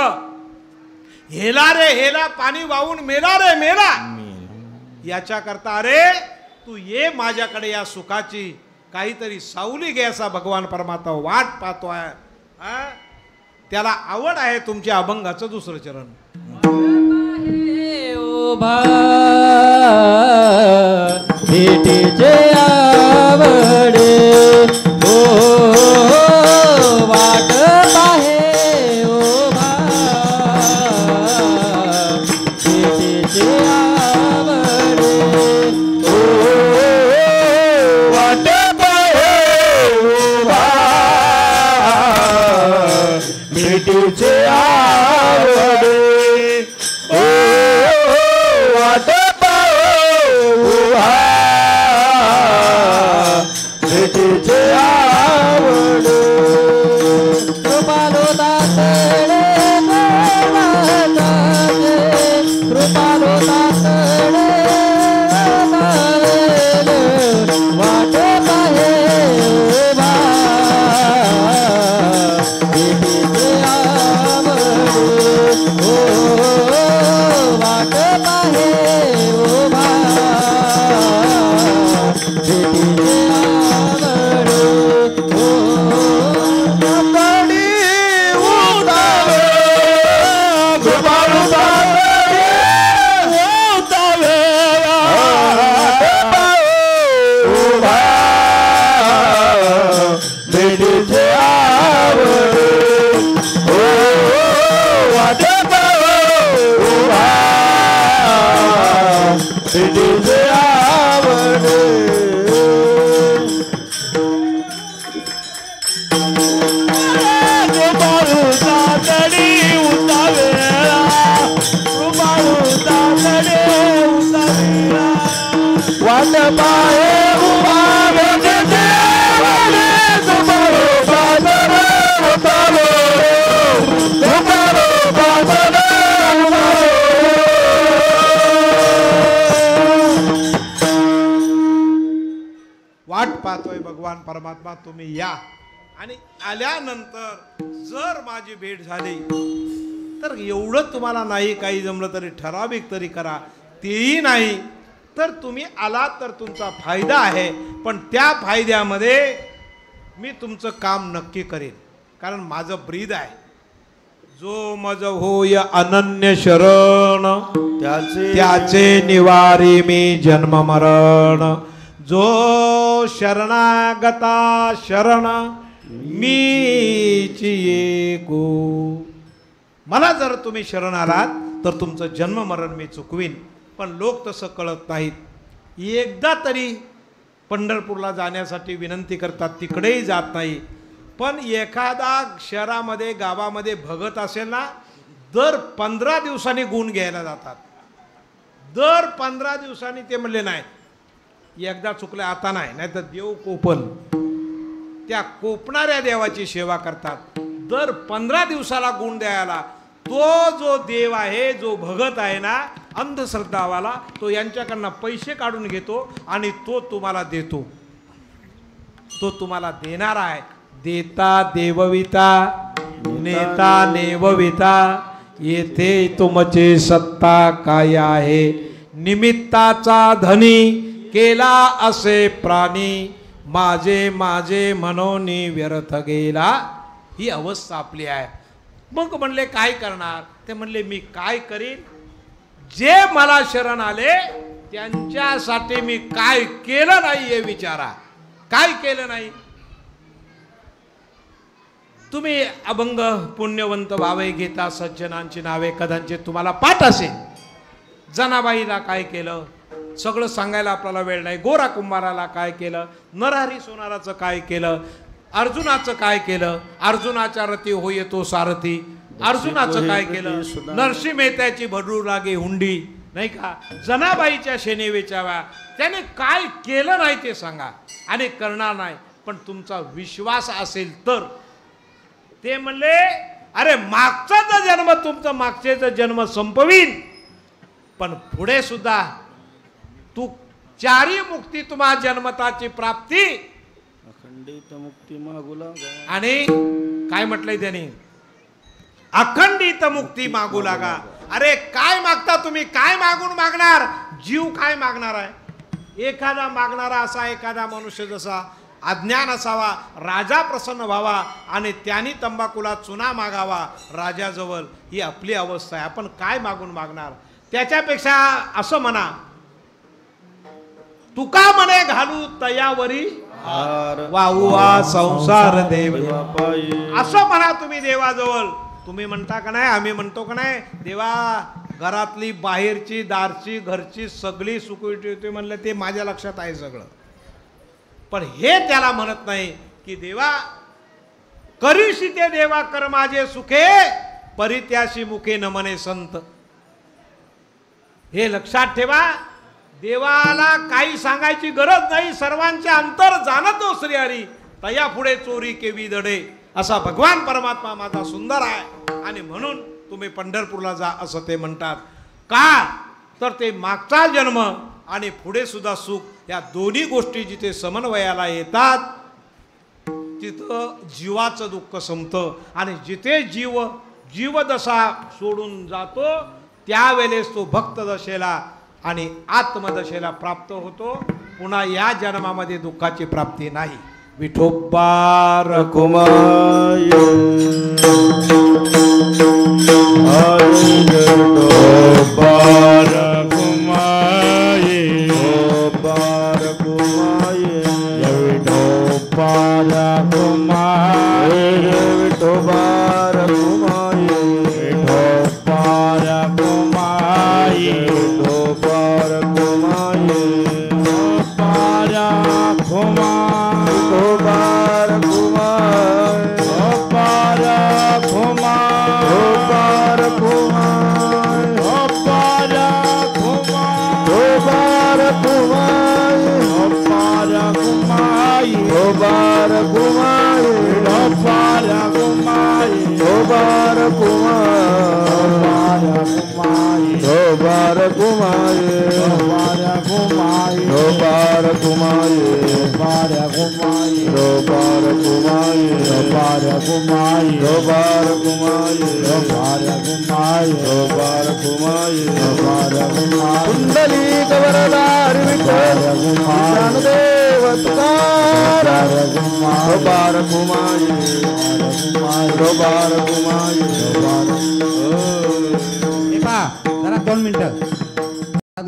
हेला रे हेला पाणी वाहून मेला रे मेला याच्या करता. अरे तू ये माझ्याकडे, या सुखाची काहीतरी सावली घे असा भगवान परमात्मा वाट पाहतोय. त्याला आवड आहे तुमच्या अभंगाचं 2रं चरण. भेटीचे आवडे ओ वाट पाहे उभा, भेटीचे आवडे ओ वाट पाहे उभा, भेटीचे आवडे ओ वाट पाहे उभा, भेटीचे आवडे. कृपालो दातडे कृपालो दातडे वाट पाहे उभा, भेटीचे आवडे ओ वाट पाहे उभा, भेटीचे आवडे ओ कडी उतावे कृपाळू दातडे उतावे, उभा भेटीचे आवडे ओ वाट पाहे उभा, भेटीचे आवडे. कृपाळू दातडे उतावेला, कृपाळू दातडे उतावेला, वाट पाहे उभा, भेटीचे आवडे. कृपाळू दातडे उतावे, कृपाळू दातडे उतावे. वाट पाहतोय भगवान परमात्मा, तुम्ही या. आणि आल्यानंतर जर माझी भेट झाली तर एवढं तुम्हाला नाही काही जमलं तरी ठराविक तरी करा, तेही नाही तर तुम्ही आलात तर तुमचा फायदा आहे, पण त्या फायद्यामध्ये मी तुमचं काम नक्की करेन, कारण माझं ब्रीद आहे. जो मज होय अनन्य शरण त्याचे निवारी मी जन्म मरण. जो शरणागता शरण मीची येको. मला जर तुम्ही शरण आलात तर तुमचं जन्म मरण मी चुकवीन, पण लोक तसं कळत नाहीत. एकदा तरी पंढरपूरला जाण्यासाठी विनंती करतात, तिकडेही जात नाही. पण एखादा शहरामध्ये गावामध्ये भगत असेल ना, दर 15 दिवसांनी गुण घ्यायला जातात. दर 15 दिवसांनी ते म्हणले नाही एकदा चुकले आता नाही, नाही तर देव कोपल. त्या कोपणाऱ्या देवाची सेवा करतात. दर 15 दिवसाला गुण द्यायला तो जो देव आहे, जो भगत आहे ना, अंधश्रद्धावाला, तो यांच्याकडनं पैसे काढून घेतो आणि तो तुम्हाला देतो. तो तुम्हाला देणार आहे. देता देवविता नेता नेवविता, येथे तुमचे सत्ता काय आहे. निमित्ताचा धनी केला असे प्राणी, माझे माझे मनोनी व्यर्थ गेला. ही अवस्था आपली आहे. मग म्हणले काय करणार? ते म्हणले मी काय करीन, जे मला शरण आले त्यांच्यासाठी मी काय केलं नाही हे विचारा. काय केलं नाही? तुम्ही अभंग पुण्यवंत भावे घेता सज्जनांची नावे, कदाचित तुम्हाला पाठ असेल. जनाबाईला काय केलं सगळं सांगायला आपल्याला वेळ नाही. गोरा कुंभाराला काय केलं, नरहरी सोनाराचं काय केलं, अर्जुनाचं काय केलं, अर्जुनाच्या रती होय तो सारथी, अर्जुनाचं काय केलं, नरसिंह मेहत्याची भडू लागे हुंडी, नाही का, जनाबाईच्या शेने वेचाव्या. त्याने काय केलं नाही ते सांगा आणि करणार नाही. पण तुमचा विश्वास असेल तर. ते म्हणले अरे मागचा जन्म तुमचा मागचे जन्म संपवीन, पण पुढे सुद्धा तू चारी मुक्ती तुम्हा जन्मताची प्राप्ती अखंडित मुक्ती मागू लागा. आणि काय म्हटलंय त्यांनी, अखंडित मुक्ती मागू लागा. अरे काय मागता तुम्ही? काय मागून मागणार? जीव काय मागणार आहे? एखादा मागणारा असा एखादा मनुष्य जसा अज्ञान असावा, राजा प्रसन्न व्हावा आणि त्यांनी तंबाखूला चुना मागावा राजाजवळ. ही आपली अवस्था आहे. आपण काय मागून मागणार? त्याच्यापेक्षा असं म्हणा, तुका म्हणे घालू तयावरी वाहुआ संसार देव. असं म्हणा तुम्ही देवाजवळ. तुम्ही म्हणता का नाही, आम्ही म्हणतो का नाही, देवा घरातली बाहेरची दारची घरची सगळी सुखी होती म्हणलं, ते माझ्या लक्षात आहे सगळं. पण हे त्याला म्हणत नाही की देवा करीशी ते देवा कर माझे सुखे, परित्याशी मुखे न म्हणे संत. हे लक्षात ठेवा. देवाला काही सांगायची गरज नाही. सर्वांचे अंतर जाणतो श्रीहरी, तया पुढे चोरी केवी दडे. असा भगवान परमात्मा माझा सुंदर आहे. आणि म्हणून तुम्ही पंढरपूरला जा असं ते म्हणतात. का तर ते मागचा जन्म आणि पुढे सुद्धा सुख, या दोन्ही गोष्टी जिथे समन्वयाला येतात तिथं जीवाचं दुःख संपतं. आणि जिथे जीवदशा सोडून जातो त्यावेळेस तो भक्त दशेला आणि आत्मदशेला प्राप्त होतो. पुन्हा या जन्मामध्ये दुःखाची प्राप्ती नाही. विठोबा कुमाय रोबार कुमाई रोबार कुमाई रोबार कुमाई रोबार कुमाई रोबार कुमाई रोबार कुमाई कुंडली कवरदार विठ्ठल ज्ञानदेव तुकाराम रोबार कुमाई रोबार कुमाई हे पहा जरा 2 मिनिटं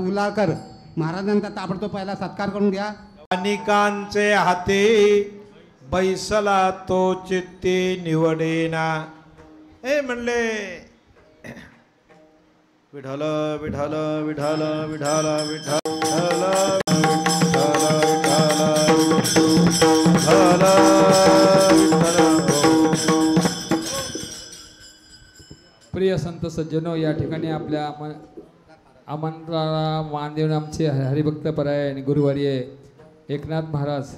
उलाकर महाराजांचा ताबडतोब पहिला सत्कार करून घ्या. अनिकांचे हाते बैसला तो चित्ते निवडेना. हे म्हणले विठ्ठल विठ्ठल विठ्ठल विठ्ठल विठ्ठल प्रिय संत सज्जनो, या ठिकाणी आपल्या आमंत्रणाला मान देऊन आमचे हरिभक्तपरायण गुरुवर्य एकनाथ महाराज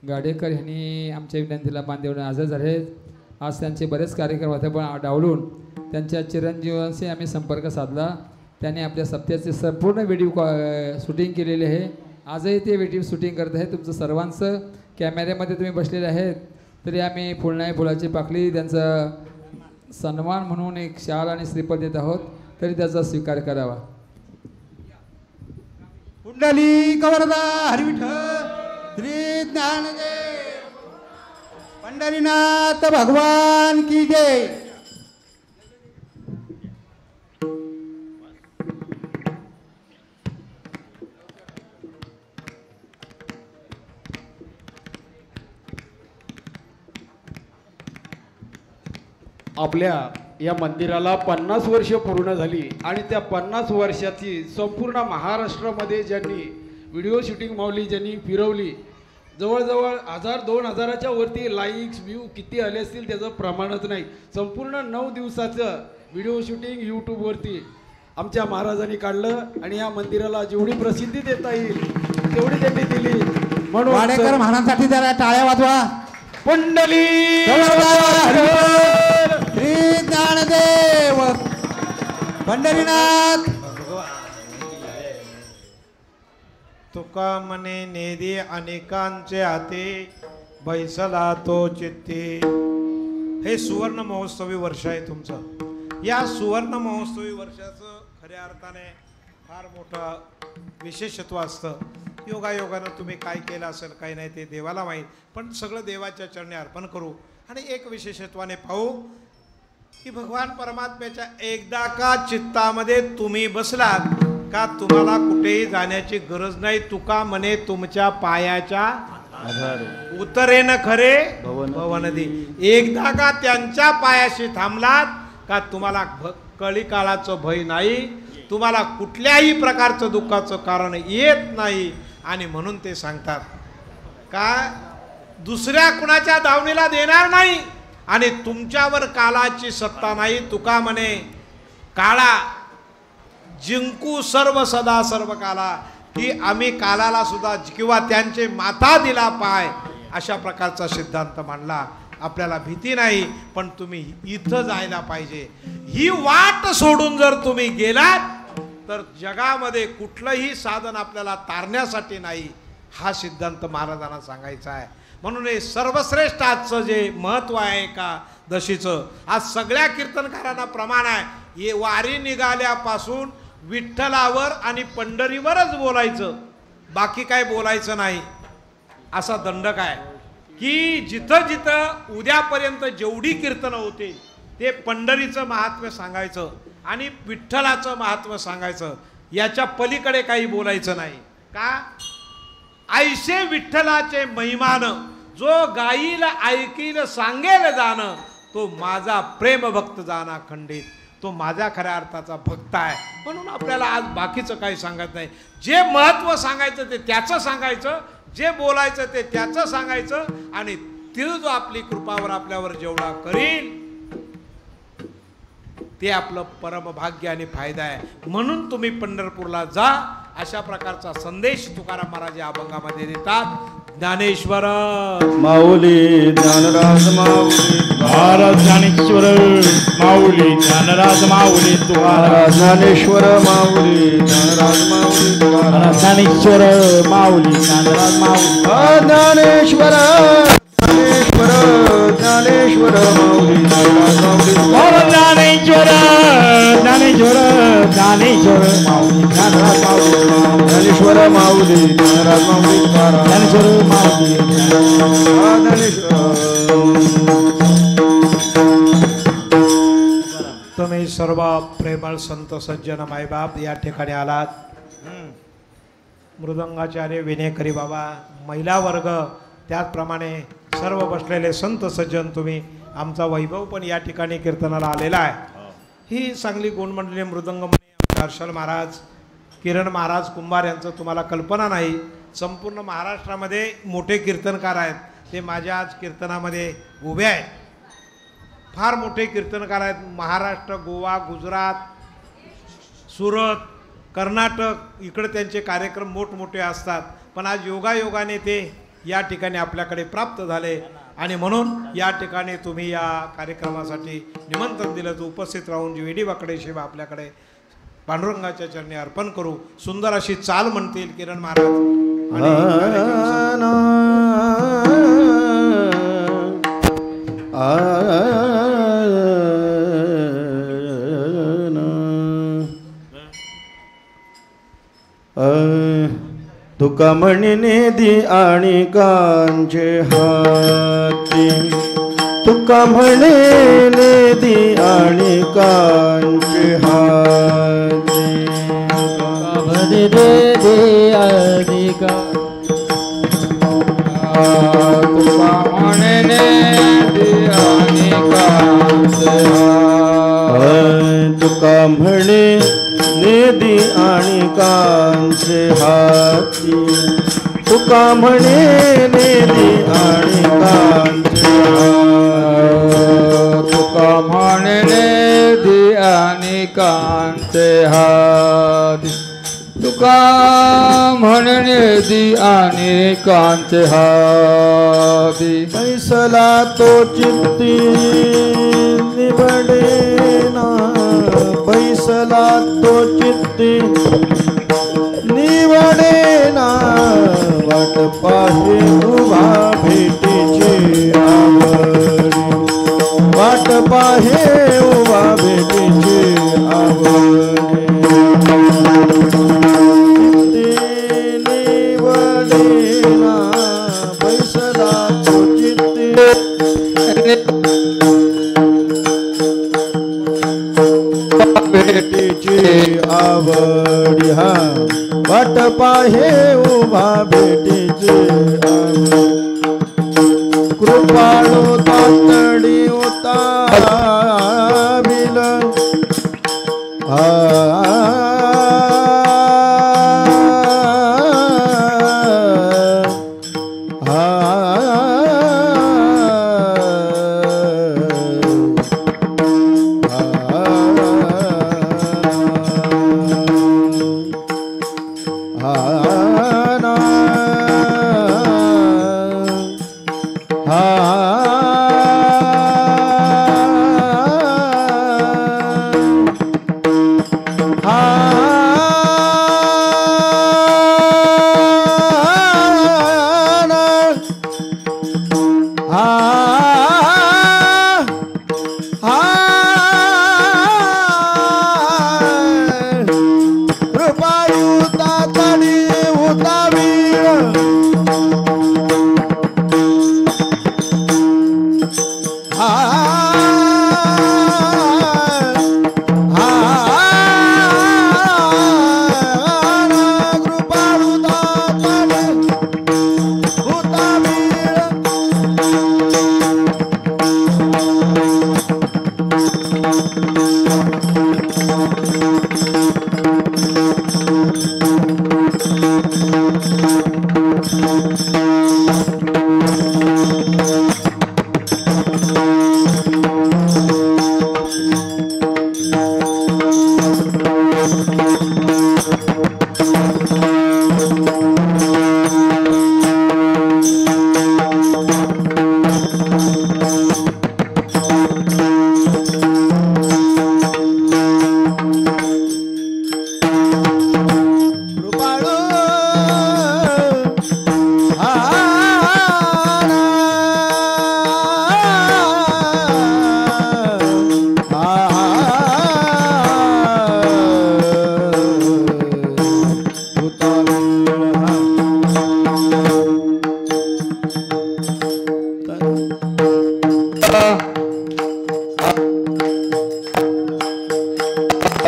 गाडेकर यांनी आमच्या विनंतीला मान देऊन हजर झाले. आज त्यांचे बरेच कार्यक्रम होते, पण डावलून त्यांच्या चिरंजीवांशी आम्ही संपर्क साधला. त्यांनी आपल्या सप्त्याचे संपूर्ण व्हिडिओ शूटिंग केलेले आहे. आजही ते व्हिडिओ शूटिंग करत आहे. तुमचं सर्वांचं कॅमेऱ्यामध्ये तुम्ही बसलेले आहेत, तरी आम्ही फुलणाई फुलाची पाकळी त्यांचा सन्मान म्हणून एक शाल आणि श्रीफळ देत आहोत, तरी त्याचा स्वीकार करावा. कुंडली कवरदा हरिविठ्ठल श्री ज्ञानदेव पंढरीनाथ भगवान की जय. आपल्या या मंदिराला 50 वर्ष पूर्ण झाली आणि त्या 50 वर्षाची संपूर्ण महाराष्ट्रामध्ये ज्यांनी व्हिडिओ शूटिंग मावली, ज्यांनी फिरवली, जवळजवळ 1000-2000च्या वरती लाईक्स व्ह्यू किती आले असतील त्याचं प्रमाणच नाही. संपूर्ण 9 दिवसाचं व्हिडिओ शूटिंग यूट्यूबवरती आमच्या महाराजांनी काढलं आणि या मंदिराला जेवढी प्रसिद्धी देता येईल तेवढी त्यांनी दिली. म्हणून वाडेकर महाराजांसाठी जरा टाळ्या वाजवा. कुंडली श्री ज्ञानदेव पंढरीनाथ. तुका मने नेदी अनेकांचे हाते बैसला तो चित्ते. हे सुवर्ण महोत्सवी वर्ष आहे तुमचं. या सुवर्ण महोत्सवी वर्षाचं खऱ्या अर्थाने फार मोठं विशेषत्व असतं. योगायोगानं तुम्ही काय केलं असेल काय नाही ते देवाला माहीत, पण सगळं देवाच्या चरणी अर्पण करू. आणि एक विशेषत्वाने पाहू की भगवान परमात्म्याच्या एकदा का चित्तामध्ये तुम्ही बसलात का तुम्हाला कुठेही जाण्याची गरज नाही. तुका म्हणे तुमच्या पायाच्या उतरेन खरे भवनदी. एकदा का त्यांच्या पायाशी थांबलात का तुम्हाला कळी काळाचं भय नाही, तुम्हाला कुठल्याही प्रकारचं दुःखाचं कारण येत नाही. आणि म्हणून ते सांगतात का दुसऱ्या कुणाच्या दावणीला देणार नाही आणि तुमच्यावर कालाची सत्ता नाही. तुका म्हणे काळा जिंकू सर्व सदा सर्व काला, की आम्ही कालाला सुद्धा किंवा त्यांचे माथा दिला पाय, अशा प्रकारचा सिद्धांत मांडला. आपल्याला भीती नाही, पण तुम्ही इथं जायला पाहिजे. ही वाट सोडून जर तुम्ही गेलात तर जगामध्ये कुठलंही साधन आपल्याला तारण्यासाठी नाही. हा सिद्धांत महाराजांना सांगायचा आहे. म्हणून हे सर्वश्रेष्ठ आजचं जे महत्त्व आहे का दशीचं, आज सगळ्या कीर्तनकारांना प्रमाण आहे. हे वारी निघाल्यापासून विठ्ठलावर आणि पंढरीवरच बोलायचं, बाकी काय बोलायचं नाही. असा दंडक आहे की जिथं जिथं उद्यापर्यंत जेवढी कीर्तनं होते ते पंढरीचं महात्म्य सांगायचं आणि विठ्ठलाचं महात्म्य सांगायचं. याच्या पलीकडे काही बोलायचं नाही. का ऐसे विठ्ठलाचे महिमान जो गाईल ऐकील सांगेल जाणं, तो माझा प्रेम भक्त जाणा खंडित. तो माझ्या खऱ्या अर्थाचा भक्त आहे. म्हणून आपल्याला आज बाकीचं काही सांगत नाही. जे महत्त्व सांगायचं ते त्याचं सांगायचं, जे बोलायचं ते त्याचं सांगायचं. आणि ती जो आपली कृपावर आपल्यावर जेवढा करील ते आपलं परमभाग्य आणि फायदा आहे. म्हणून तुम्ही पंढरपूरला जा, अशा प्रकारचा संदेश तुकाराम महाराज या अभंगामध्ये देतात. ज्ञानेश्वर माऊली ज्ञानराज माऊली महाराज ज्ञानेश्वर माऊली ज्ञानराज माऊली तुकाराम ज्ञानेश्वर माऊली ज्ञानराज माऊली महाराज ज्ञानेश्वर माऊली ज्ञानराज माऊली ज्ञानेश्वर ज्ञानेश्वर ज्ञानेश्वर माऊली ज्ञानराज माऊली महाराज ज्ञानेश्वर ज्ञानेश्वर ज्ञानेश्वर माऊली ज्ञानराज माऊली ज्ञानेश्वर माऊली ज्ञानराज माऊली ज्ञानेश्वर माऊली ज्ञानेश्वर तुम्ही सर्व प्रेमळ संत सज्जन मायबाप या ठिकाणी आलात. मृदंगाचार्य विनेकरी बाबा, महिला वर्ग, त्याचप्रमाणे सर्व बसलेले संत सज्जन, तुम्ही आमचा वैभव पण या ठिकाणी कीर्तनाला आलेला आहे. ही चांगली गोंडमंडळी मृदंगमणी आमचे हर्षल महाराज, किरण महाराज कुंभार यांचं तुम्हाला कल्पना नाही. संपूर्ण महाराष्ट्रामध्ये मोठे कीर्तनकार आहेत. ते माझ्या आज कीर्तनामध्ये उभे आहेत. फार मोठे कीर्तनकार आहेत. महाराष्ट्र, गोवा, गुजरात, सुरत, कर्नाटक इकडे त्यांचे कार्यक्रम मोठमोठे असतात. पण आज योगायोगाने ते या ठिकाणी आपल्याकडे प्राप्त झाले आणि म्हणून या ठिकाणी तुम्ही या कार्यक्रमासाठी निमंत्रण दिलं. तर उपस्थित राहून जी वेडी वाकडे शिवा आपल्याकडे पांडुरंगाच्या चरणी अर्पण करू. सुंदर अशी चाल म्हणतील किरण महाराज आणि तुका म्हणे नेदी आणि कांचे हाती, तुका म्हणे नेदी आणि कांचे हाती, भरे दे दे अधिका तुका म्हणे तुका म्हणे नेदी आणि कांचे हाती, तुका म्हणे नेदी आणि कांचे हाती, तुका म्हणे नेदी आणि कांचे हाती, तुका म्हणे नेदी आणि कांचे हाती. बैसला तो चित्ती निवडे ना, बैसला तो चित्ती निवडे ना, वाट पाहे उभा भेटीची आवडी, वाट पाहे उभा भेटीची आवडी, निवडे ना, बैसला तो चित्ती भेटीची आवडी, हा वाट पाहे उभा भेटीची आवडी, कृपाळू तातडी होता बिल हा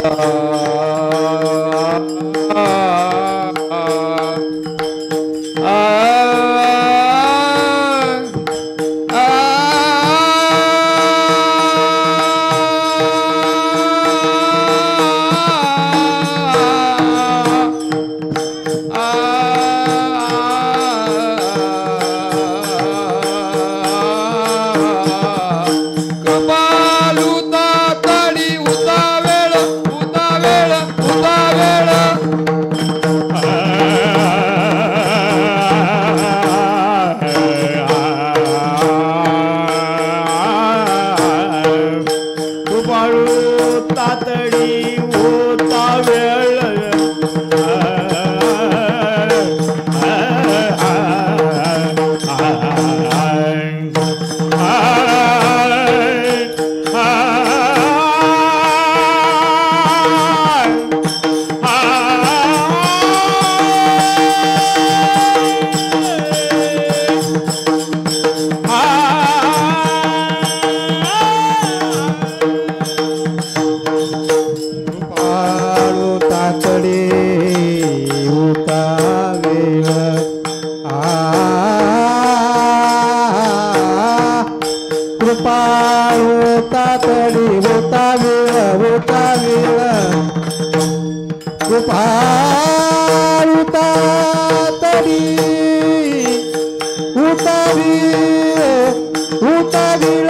उतावीळ